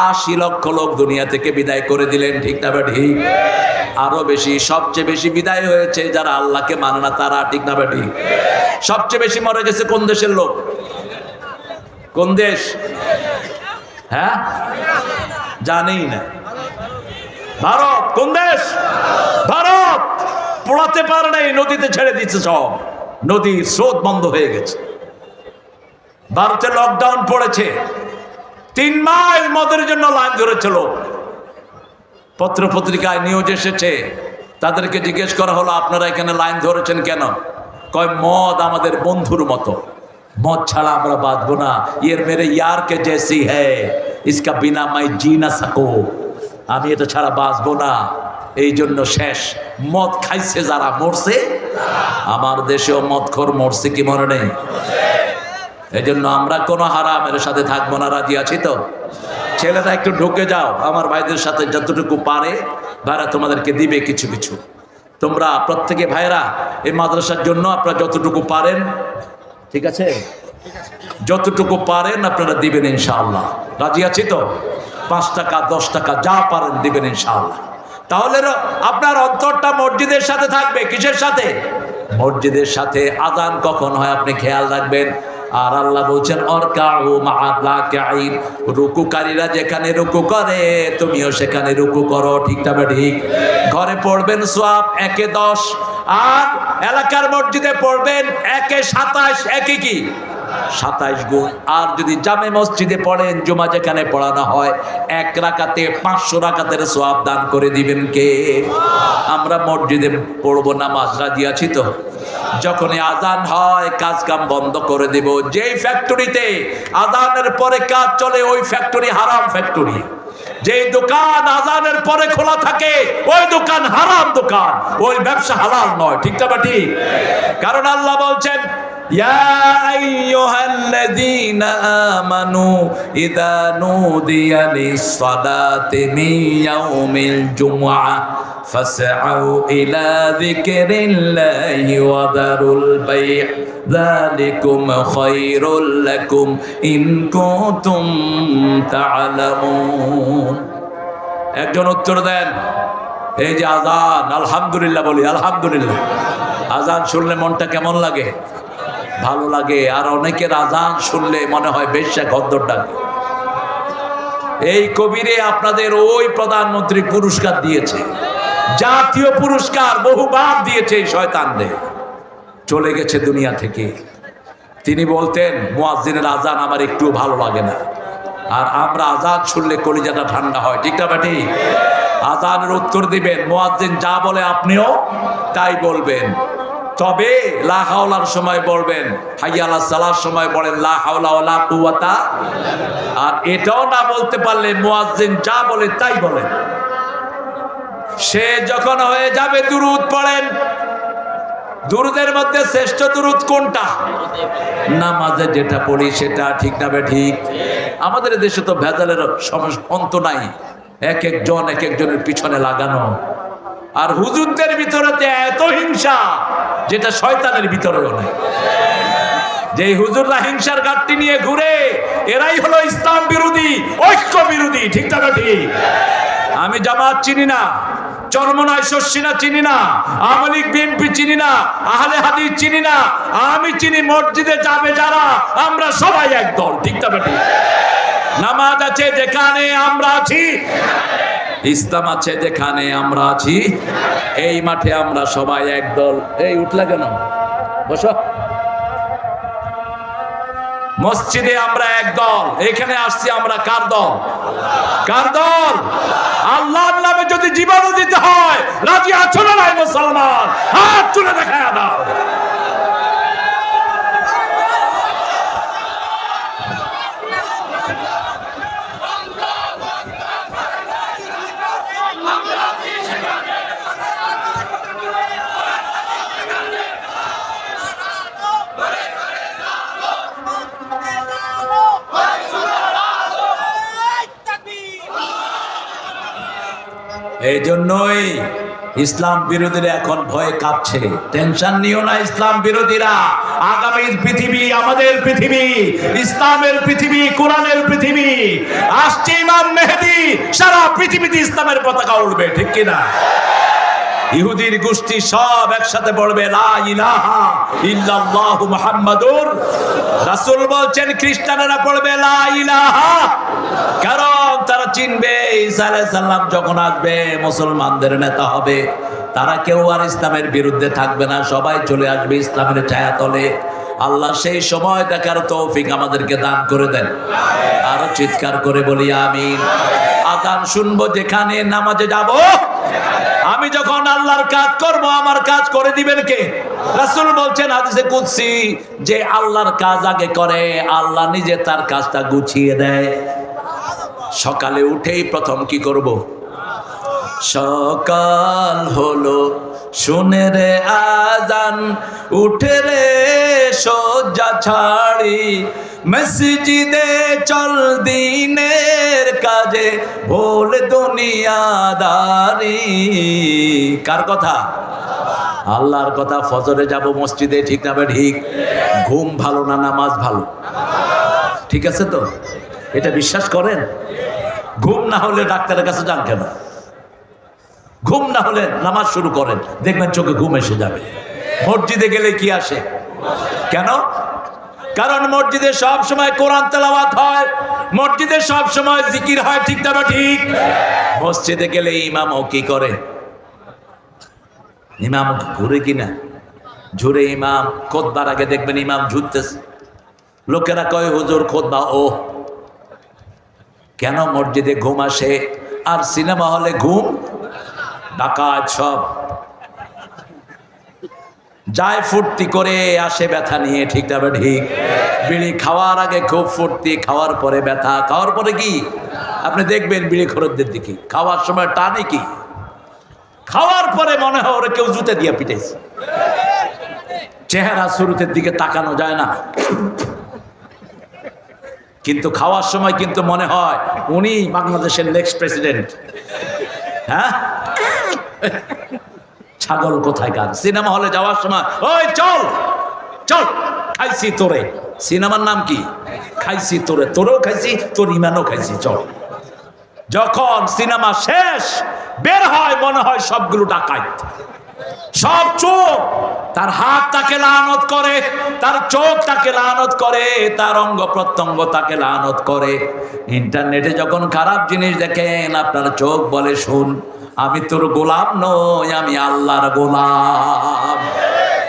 80 লক্ষ লোক দুনিয়া থেকে বিদায় করে দিলেন, ঠিক না ঠিক? আরো বেশি, সবচেয়ে বেশি বিদায় হয়েছে যারা আল্লাহকে মানে না তারা, ঠিক না ঠিক? সবচেয়ে বেশি মরে গেছে কোন দেশের লোক? কোন দেশ? হ্যাঁ, জানেই না। ভারত। কোন দেশ? ভারত। পোড়াতে পারে নাই, নদীতে ছেড়ে দিচ্ছে সব, নদীর স্রোত বন্ধ হয়ে গেছে। ভারতে লকডাউন পড়েছে, 3 মাইল মদের জন্য লাইন ধরেছিল। পত্র পত্রিকায় নিউজ এসেছে, তাদেরকে জিজ্ঞেস করা হলো আপনারা এখানে লাইন ধরেছেন কেন? কয় মদ আমাদের বন্ধুর মতো, মদ ছাড়া আমরা বাঁচবো না। এর মেরে ইয়ার কে জেসি হ্যায়, ইসকা বিনা মাই জি না সাকো, আমি এটা ছাড়া বাঁচবো না, এই জন্য শেষ। মদ খাইছে যারা মরছে, আমার দেশেও মদখোর মরছে, কি মনে নেই? এই জন্য আমরা কোনো হারামের সাথে থাকবো না, রাজি আছি তো? ছেলেরা একটু ঢুকে যাও আমার ভাইদের সাথে, যতটুকু পারে ভাইরা তোমাদেরকে দিবে কিছু কিছু। তোমরা প্রত্যেকে ভাইরা এই মাদ্রাসার জন্য আপনারা যতটুকু পারেন, ঠিক আছে, যতটুকু পারেন আপনারা দিবেন ইনশাআল্লাহ। রাজি আছি তো? 5 টাকা 10 টাকা যা পারেন দিবেন ইনশাআল্লাহ। তাহলে আপনার অন্তরটা মসজিদের সাথে থাকবে। কিসের সাথে? মসজিদের সাথে। আযান কখন হয় আপনি খেয়াল রাখবেন। আর আল্লাহ বলছেন অরকাউ মা'আল রাকিঈন, রুকুকারীরা যেখানে রুকু করে তুমিও সেখানে রুকু করো, ঠিক না ঠিক? ঘরে পড়বেন সওয়াব 1 এ 10, আর এলাকার মসজিদে পড়বেন 1 এ 27, 1 এ কি 27 গুণ। আর যদি জামে মসজিদে পড়েন, জুমা যেখানে পড়ানো হয়, 1 রাকাতে 500 রাকাতের সওয়াব দান করে দিবেন কে? আমরা মসজিদে পড়বো নামাজ, রাজি আছি তো? যখনই আজান হয় কাজ কাম বন্ধ করে দিব। যেই ফ্যাক্টরিতে আজানের পরে কাজ চলে ওই ফ্যাক্টরি হারাম ফ্যাক্টরি। যেই দোকান আজানের পরে খোলা থাকে ওই দোকান হারাম দোকান, ওই ব্যবসা হালাল নয়, ঠিক না ঠিক? কারণ আল্লাহ বলছেন, ইয়া আইয়ুহাল্লাযীনা আমানু ইযা নুদিয়া লিস-সালাতি মিন ইয়াউমিল জুমআহ ফাসআউ ইলা যিকরিল্লাহি ওয়া দারুল বাই' যালিকুম খায়রুল লাকুম ইন কুনতুম তা'লামুন। একজন উত্তর দেন, এই যে আযান, আলহামদুলিল্লাহ বলি, আলহামদুলিল্লাহ। আযান শুনলে মনটা কেমন লাগে? ভালো লাগে। আর অনেকের আযান শুনলে মনে হয় বেশ্যা গদ্দর ডাকে। এই কবিরে আপনাদের ওই প্রধানমন্ত্রী পুরস্কার দিয়েছে, জাতীয় পুরস্কার বহুবার দিয়েছে। এই শয়তানদের চলে গেছে দুনিয়া থেকে। তিনি বলতেন, মুয়াজ্জিনের আজান আমার একটু ভালো লাগে না, আর আমরা আজান শুনলে কলিজাটা ঠান্ডা হয়। ঠিক না বেটি? আজানের উত্তর দিবেন, মুয়াজ্জিন যা বলে আপনিও তাই বলবেন। তবে লা হাওলার সময় বলবেন, হাইয়া আলাস সালার সময় বলেন লা হাওলা ওয়ালা কুওয়াতা। আর এটাও না বলতে পারলে মুয়াজ্জিন যা বলে তাই বলেন। সে যখন হয়ে যাবে দুরূদ পড়েন। দুরূদের মধ্যে শ্রেষ্ঠ দুরূদ কোনটা? নামাজে যেটা পড়ি সেটা। ঠিক না বে ঠিক? আমাদের দেশে তো ভেজালের অন্ত নাই, এক একজনের পিছনে লাগানো। আর হুজুরদের ভিতরেতে এত হিংসা যেটা শয়তানের ভিতরেও নাই। যে হুজুররা হিংসার ঘাটতি নিয়ে ঘুরে, এরাই হলো ইসলাম বিরোধী, ঐক্য বিরোধী। ঠিক না ঠিক? আমি জামাত চিনি না, চরমনাই শর্ষিনা চিনি না, আওয়ামী লীগ বিএনপি চিনি না, আহলে হাদিস চিনি না। আমি চিনি মসজিদে যাবে যারা, আমরা সবাই একদল। ঠিক না ঠিক? নামাজ আছে যেখানে আমরা আছি, ইসলাম আছে যেখানে আমরা আছি, এই মাঠে আমরা সবাই একদল। এই উঠলা কেন? বসো। মসজিদে আমরা একদল, এখানে আসছি আমরা কার দল? কার দল? আল্লাহর নামে যদি জীবনও দিতে হয়, রাজি আছো না নাই মুসলমান? হাত তুলে দেখায় দাও। এই জন্যই ইসলাম বিরোধীরা এখন ভয়ে কাঁপছে। টেনশন নিও না ইসলাম বিরোধীরা, আগামী পৃথিবী আমাদের পৃথিবী, ইসলামের পৃথিবী, কোরআনের পৃথিবী। আসছে ইমাম মেহেদী, সারা পৃথিবীতে ইসলামের পতাকা উঠবে। ঠিক কিনা? ইহুদির গোষ্ঠী সব একসাথে বলবে লা ইলাহা ইল্লাল্লাহু মুহাম্মাদুর রাসূল বলছেন, খ্রিস্টানেরা পড়বে লা ইলাহা, কারণ তারা চিনবে ঈসা আলাইহিস সালাম যখন আসবে মুসলমানদের নেতা হবে, তারা কেউ আর ইসলামের বিরুদ্ধে থাকবে না, সবাই চলে আসবে ইসলামের ছায়াতলে। আল্লাহ সেই সময় দেখার তৌফিক আমাদেরকে দান করে দেন। আর চিৎকার করে বলি আমিন। আযান শুনবো যেখানে, নামাজে যাব। আমি যখন আল্লাহর কাজ করব, আমার কাজ করে দিবেন কে? রাসূল বলছেন হাদিসে কুদসি, যে আল্লাহর কাজ আগে করে, আল্লাহ নিজে তার কাজটা গুছিয়ে দেয়। সকালে উঠেই প্রথম কি করব? সকাল হলো শুনে রে আজান, উঠে রে শয্যা ছাড়ি, মসজিদে চল দিনের কাজে, ভুল দুনিয়াদারি। কার কথা? আল্লাহর কথা। ফজরে যাব মসজিদে। ঠিক না ঠিক? ঘুম ভালো না নামাজ ভালো? ঠিক আছে তো? এটা বিশ্বাস করেন? ঘুম না হলে ডাক্তারের কাছে যান কেন? ঘুম না হলে নামাজ শুরু করেন, দেখবেন চোখে ঘুম এসে যাবে। মসজিদে গেলে কি আসে? কেন? কারণ মসজিদে সব সময় কোরআন তেলাওয়াত হয়, মসজিদে সব সময় জিকির হয়। ঠিক না ঠিক? মসজিদে গেলে ইমামও কি করে? ইমাম ঘুরে কিনা? ঝুরে ইমাম। খুতবার আগে দেখবেন ইমাম ঝুরতেছে। লোকেরা কয় হুজুর খুতবা। ও কেন? মসজিদে ঘুম আসে, আর সিনেমা হলে ঘুম ডাকাত সব যায়, ফুর্তি করে আসে ব্যথা নিয়ে। ঠিক না ঠিক? বিড়ি খাওয়ার আগে খুব ফুর্তি, খাওয়ার পরে ব্যথা, খাওয়ার পরে কি? আপনি দেখবেন বিড়ি খোরদের দিকে খাওয়ার সময় টানে কি, খাওয়ার পরে মনে হয় ওরা কেউ জুতে দিয়ে পিটাইছে। চেহারা শুরুতের দিকে তাকানো যায় না, কিন্তু খাওয়ার সময় কিন্তু মনে হয় উনি বাংলাদেশের নেক্সট প্রেসিডেন্ট। হ্যাঁ, ছাগল কোথায়কার। সিনেমা হলে যাওয়ার সময় ওই চল চল, খাইছি তোরে। সিনেমার নাম কি? খাইছি তোরে। তোরেও খাইছি, তোর ইমানও খাইছি, চল। যখন সিনেমা শেষ বের হয়, মনে হয় সবগুলো ডাকাত, সব চোখ। তার হাত তাকে লানত করে, তার চোখ তাকে লানত করে, তার অঙ্গ প্রত্যঙ্গ তাকে লানত করে। ইন্টারনেটে যখন খারাপ জিনিস দেখেন, আপনার চোখ বলে শোন, আমি তোর গোলাম নই, আমি আল্লাহর গোলাম।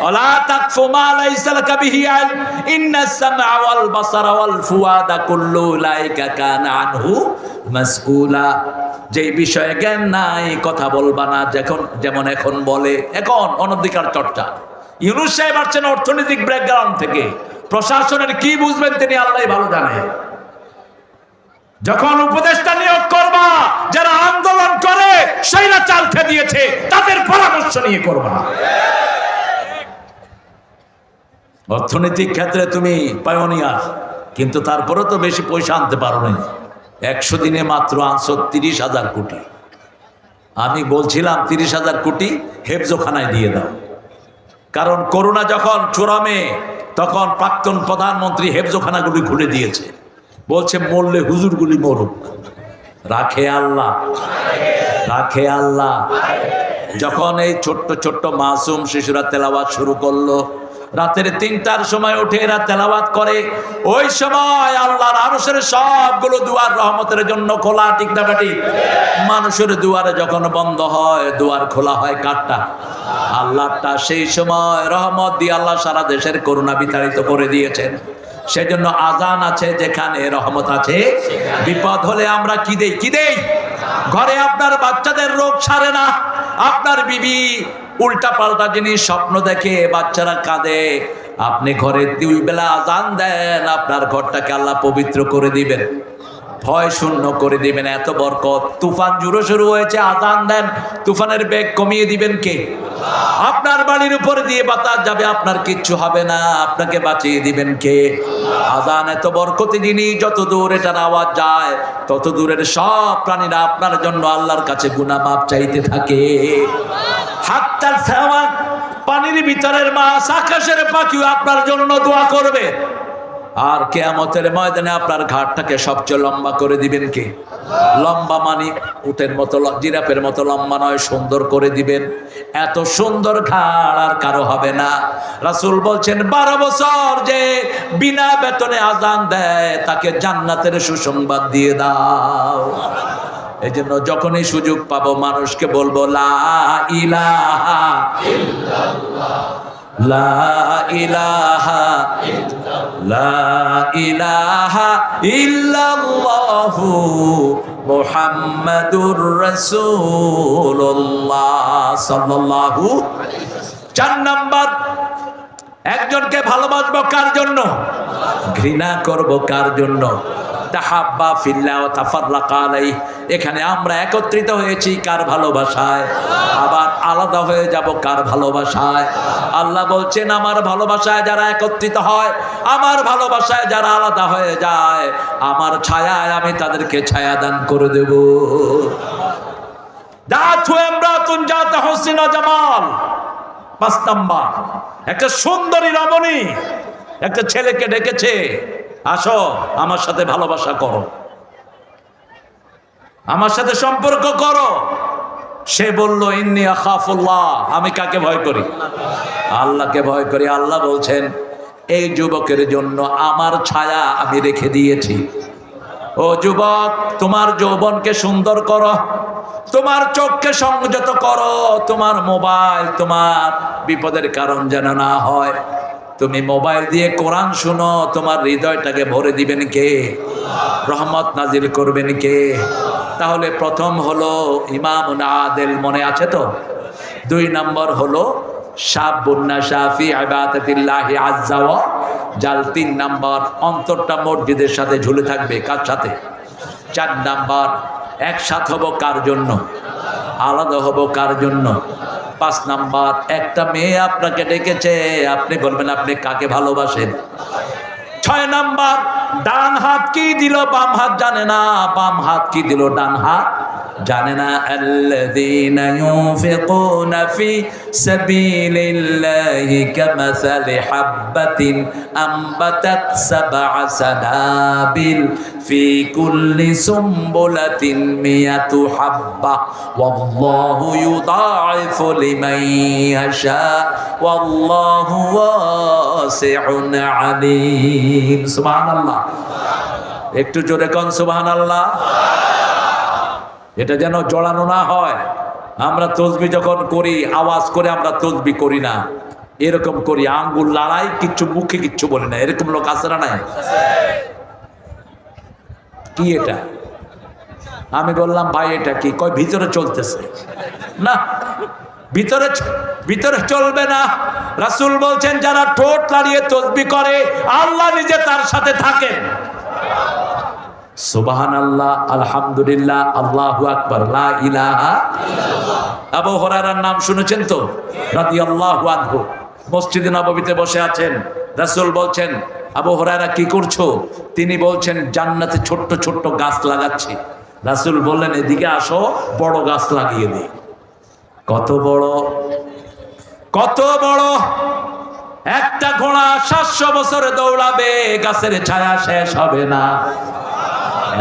ওয়ালা তাকফু মা লাইসা লাকা বিহি ইলম ইন্নাস সামআ ওয়াল বাসারা ওয়াল ফুয়াদা কুল্লু উলাইকা কানা আনহু মাসউলা। যে বিষয়ে জ্ঞান নাই কথা বলবা না, যেমন এখন বলে, এখন অনধিকার চর্চা। ইউনূস সাহেব আসছেন অর্থনৈতিক ব্যাকগ্রাউন্ড থেকে, প্রশাসনের কি বুঝবেন তিনি আল্লাহই ভালো জানেন। যখন উপদেষ্টা নিয়োগ করবা, যারা আন্দোলন করে স্বৈরাচার দিয়েছে তাদের পরামর্শ নিয়ে করবা। অর্থনৈতিক ক্ষেত্রে তুমি পায়োনিয়ার, কিন্তু তারপরে তো বেশি পয়সা আনতে পারো না। 100 দিনে মাত্র আনছো 30,000 কোটি। আমি বলছিলাম 30,000 কোটি হেফজোখানায় দিয়ে দাও, কারণ করোনা যখন চূড়ামে তখন প্রাক্তন প্রধানমন্ত্রী হেফজোখানাগুলি খুলে দিয়েছে, বলছে মরলে হুজুরগুলি মরুক। রাখে আল্লাহ, রাখে আল্লাহ। যখন এই ছোট্ট ছোট্ট মাসুম শিশুরা তেলাওয়াত শুরু করলো, রাতের 3টার সময় উঠে এরা তেলাওয়াত করে, ওই সময় আল্লাহর আরশের সবগুলো দুয়ার রহমতের জন্য খোলা, ঠিক না বেটি? মানুষের দুয়ারে যখন বন্ধ হয়, দুয়ার খোলা হয় কারটা? আল্লাহটা। সেই সময় রহমত দিয়ে আল্লাহ সারা দেশের করোনা বিতাড়িত করে দিয়েছেন। সেজন্য আজান আছে যেখানে রহমত আছে। বিপদ হলে আমরা কি দেই? কি দেই? ঘরে আপনার বাচ্চাদের রোগ সারে না, আপনার বিবি উল্টা পাল্টা জিনিস স্বপ্ন দেখে, বাচ্চারা কাঁদে, আপনি ঘরে 2 বেলা আজান দেন, আপনার ঘরটাকে আল্লাহ পবিত্র করে দিবেন, ভয় শূন্য করে দিবেন। এত বরকত। তুফান জুড়ে শুরু হয়েছে, আজান দেন, তুফানের বেগ কমিয়ে দিবেন কে? আপনার বাড়ির উপর দিয়ে বাতাস যাবে, আপনার কিচ্ছু হবে না, আপনাকে বাঁচিয়ে দিবেন কে? আজান এত বরকতি জিনিস, যত দূর এটার আওয়াজ যায় তত দূরের সব প্রাণীরা আপনার জন্য আল্লাহর কাছে গুনাহ মাপ চাইতে থাকে। হাত্তাল সাওয়াক, পানির ভিতরের মাছ, আকাশের পাখিও আপনার জন্য দোয়া করবে। আর কিয়ামতের ময়দানে আপনার ঘাটটাকে সবচেয়ে লম্বা করে দিবেন কে? লম্বা মানে উটের মতো, জিরাফের মতো লম্বা নয়, সুন্দর করে দিবেন। এত সুন্দর ঘাড় আর কারো হবে না। রাসূল বলছেন 12 বছর যে বিনা বেতনে আজান দেয় তাকে জান্নাতের সুসংবাদ দিয়ে দাও। এই জন্য যখনই সুযোগ পাবো মানুষকে বলবো লা ইলাহা ইল্লাল্লাহ, লা ইলাহা লা ইলাহা ইল্লাল্লাহু মুহাম্মাদুর রাসূলুল্লাহ সাল্লাল্লাহু। 4 নাম্বার, একজনকে ভালোবাসবো কার জন্য? ঘৃণা করব কার জন্য? তাহাব্বা ফিল্লাহ ওয়া তাফাররাকা আলাইহি। এখানে আমরা একত্রিত হয়েছি কার ভালোবাসায়, আবার আলাদা হয়ে যাব কার ভালোবাসায়? আল্লাহ বলছেন আমার ভালোবাসায় যারা একত্রিত হয়, আমার ভালোবাসায় যারা আলাদা হয়ে যায়, আমার ছায়ায় আমি তাদেরকে ছায়া দান করে দেব। দাতু ইমরাতুন জাত হুসন ওয়া জামাল। 5 নাম্বার, একটা সুন্দরী রমণী একটা ছেলেকে ডেকেছে, আসো আমার সাথে ভালোবাসা করো, আমার সাথে সম্পর্ক করো। সে বলল ইন্নী আখাফুল্লাহ, আমি কাকে ভয় করি? আল্লাহকে ভয় করি। আল্লাহ বলছেন এই যুবকের জন্য আমার ছায়া আমি রেখে দিয়েছি। ও যুবক, তোমার যৌবনকে সুন্দর করো, তোমার চোখকে সংযত করো, তোমার মোবাইল তোমার বিপদের কারণ যেন না হয়। তুমি মোবাইল দিয়ে কোরআন শুনো, তোমার হৃদয়টাকে ভরে দিবেন কে? রহমত নাজিল করবেন কে? তাহলে প্রথম হলো ইমামুন আদিল, মনে আছে তো? 2 নম্বর হলো শাবুন নাশা ফি ইবাদাতিল্লাহি আযজা ওয়া জাল। 3 নম্বর, অন্তরটা মসজিদের সাথে ঝুলে থাকবে। কার সাথে? 4 নম্বর, একসাথ হব কার জন্য? আলাদা হব কার জন্য? 5 নাম্বার, একটা মেয়ে আপনাকে ডেকেছে, আপনি বলবেন আপনি কাকে ভালোবাসেন। 6 নাম্বার, ডান হাত কি দিল বাম হাত জানে না, বাম হাত কি দিল ডান হাত জানে না। আল্লাযীনা ইউনফিকুনা ফি সাবিলিল্লাহি কামাসালি হাববাতিন আম্বাতাত 7 সানাবিল ফি কুল্লি সুম্বুলাতিন মিয়াতু হাব্বা ওয়াল্লাহু ইউদাইফু লিমান ইয়াশা ওয়াল্লাহু ওয়াসিউন আলীম। সুবহানাল্লাহ। একটু জোরে কোন সুবহানাল্লাহ। এটা যেন জড়ানো না হয়। আমরা তসবিহ যখন করি আওয়াজ করে আমরা তসবিহ করি না, এরকম করি, আঙ্গুল লড়াই, কিচ্ছু মুখে কিচ্ছু বলে না, এরকম লোক আছে না? নাই? কি এটা? আমি বললাম ভাই এটা কি? কয় ভিতরে চলতেছে। না, ভিতরে চলবে না। রাসূল বলছেন যারা ঠোঁট নাড়িয়ে তাসবিহ করে আল্লাহ নিজে তার সাথে থাকেন। সুবহানাল্লাহ, আলহামদুলিল্লাহ, আল্লাহু আকবার, লা ইলাহা ইল্লাল্লাহ। আবু হুরায়রার নাম শুনেছেন তো, রাদিয়াল্লাহু আনহু। মসজিদে নববীতে বসে আছেন, রাসূল বলছেন আবু হুরায়রা কি করছো? তিনি বলছেন জান্নাতে ছোট্ট ছোট্ট গাছ লাগাচ্ছি। রাসূল বললেন এদিকে আসো, বড় গাছ লাগিয়ে দিই। কত বড়, কত বড়! একটা ঘোড়া 700 বছর দৌড়াবে, গাছের ছায়া শেষ হবে না।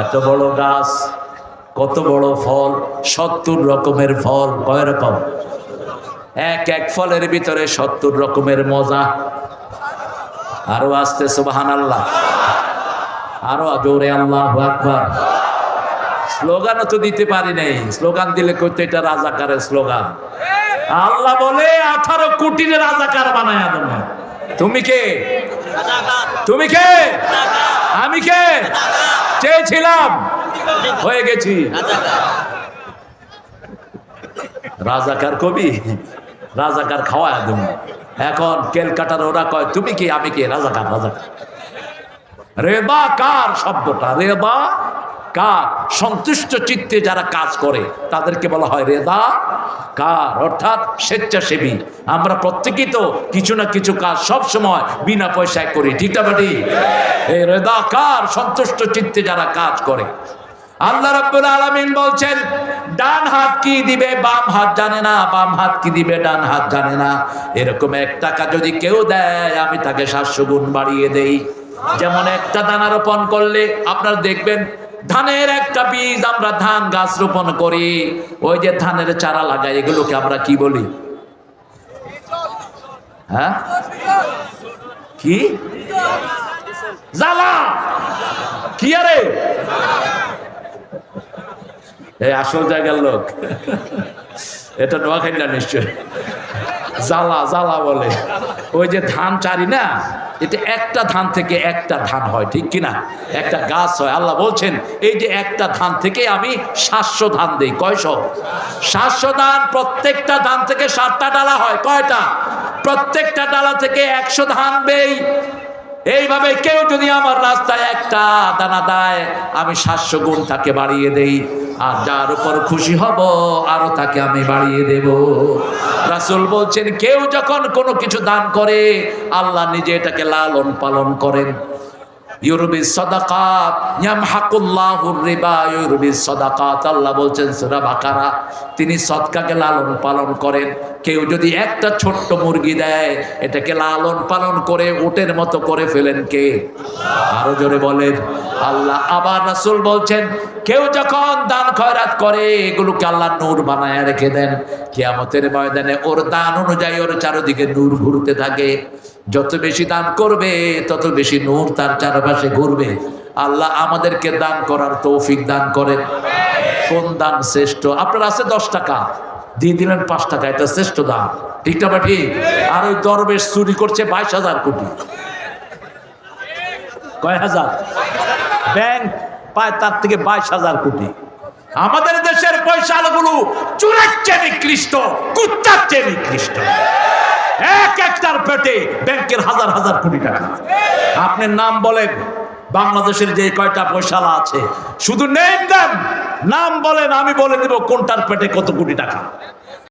এত বড় গাছ, কত বড় ফল, 70 রকমের ফল। কয় রকম? এক এক ফলের ভিতরে 70 রকমের মজা। আরো আসতে সুবহানাল্লাহ, আরো জোরে আল্লাহু আকবার। স্লোগানও তো দিতে পারি নাই, স্লোগান দিলে কইতো এটা রাজাকারের স্লোগান। আল্লাহ বলে 18 কোটির রাজাকার বানায়া দেবে। তুমি কে? তুমি কে? আমি কে? চেয়েছিলাম, হয়ে গেছি রাজাকার। কবি রাজাকার খাওয়ায় দেব। এখন কেলকাটার ওরা কয় তুমি কি, আমি কে? রাজাকার। রাজাকার রেবা কার শব্দটা, রেবা কার, সন্তুষ্ট চিত্তে যারা কাজ করে তাদেরকে বলা হয় রেদা কার, অর্থাৎ স্বেচ্ছাসেবী। আমরা প্রত্যেকেই তো কিছু না কিছু কাজ সব সময় বিনা পয়সায় করি, ঠিক না বেটি? এই রেদা কার, সন্তুষ্ট চিত্তে যারা কাজ করে। আল্লাহ রাব্বুল আলামিন বলছেন ডান হাত কি দিবে বাম হাত জানে না, বাম হাত কি দিবে ডান হাত জানে না। এরকম 1 টাকা যদি কেউ দেয় আমি তাকে 700 গুণ বাড়িয়ে দেই। যেমন একটা দানা রোপণ করলে আপনারা দেখবেন ধানের একটা বীজ, আমরা ধান গাছ রোপণ করি, ওই যে ধানের চারা লাগাই, এগুলোকে আমরা কি বলি? হ্যাঁ, কি জ্বালা? কি আরে এই আসল জায়গার লোক, এটা নোয়াখালী নিশ্চয়। জ্বালা জ্বালা বলে। ওই যে ধান চারি না, এটা একটা ধান থেকে একটা ধান হয়, ঠিক কিনা? একটা গাছ হয়। আল্লাহ বলছেন এই যে একটা ধান থেকে আমি 700 ধান দেই। কয়শো? 700 ধান। প্রত্যেকটা ধান থেকে 7টা ডালা হয়। কয়টা? প্রত্যেকটা ডালা থেকে 100 ধান দেই। এইভাবে কেউ যদি আমার রাস্তায় একটা দানা দেয় আমি 700 গুণ তাকে বাড়িয়ে দেই, আর যার উপর খুশি হব আরো তাকে আমি বাড়িয়ে দেব। রাসূল বলছেন কেউ যখন কোনো কিছু দান করে আল্লাহ নিজে এটাকে লালন পালন করেন। ইউরবিস সাদাকাত ইয়ামহাকুল্লাহুর রিবা, ইউরবিস সাদাকাত, আল্লাহ বলছেন সূরা বাকারা, তিনি সদকাকে লালন পালন করেন। কেউ যদি একটা ছোট্ট মুরগি দেয় এটাকে লালন পালন করে উটের মতো করে ফেলেন কে? আরো জোরে বলেন আল্লাহ। আবার রাসূল বলছেন কেউ যখন দান খয়রাত করে এগুলোকে আল্লাহ নূর বানায় রেখে দেন। কিয়ামতের ময়দানে ওর দান অনুযায়ী ওর চারদিকে নূর ঘুরতে থাকে। যত বেশি দান করবে তত বেশি নূর তার চারপাশে ঘুরবে। আল্লাহ আমাদেরকে দান করার তৌফিক দান করেন। কোন দান শ্রেষ্ঠ? আপনার আছে 10 টাকা, দিয়ে দিলেন 5 টাকা, এটা শ্রেষ্ঠ দান, ঠিক না ঠিক? আর ওই দরবেশ চুরি করছে 22,000 কোটি। কয় হাজার? ব্যাংক পায় তার থেকে 22,000 কোটি। আমাদের দেশের পয়সাগুলো চুরের চেয়ে নিকৃষ্ট, কুত্তার চেয়ে নিকৃষ্ট। এক একটার পেটে ব্যাংকের হাজার হাজার কোটি টাকা। আপনি নাম বলেন বাংলাদেশের যে কয়টা পয়সালা আছে, শুধু নেম দেন, নাম বলেন, আমি বলে দিব কোনটার পেটে কত কোটি টাকা।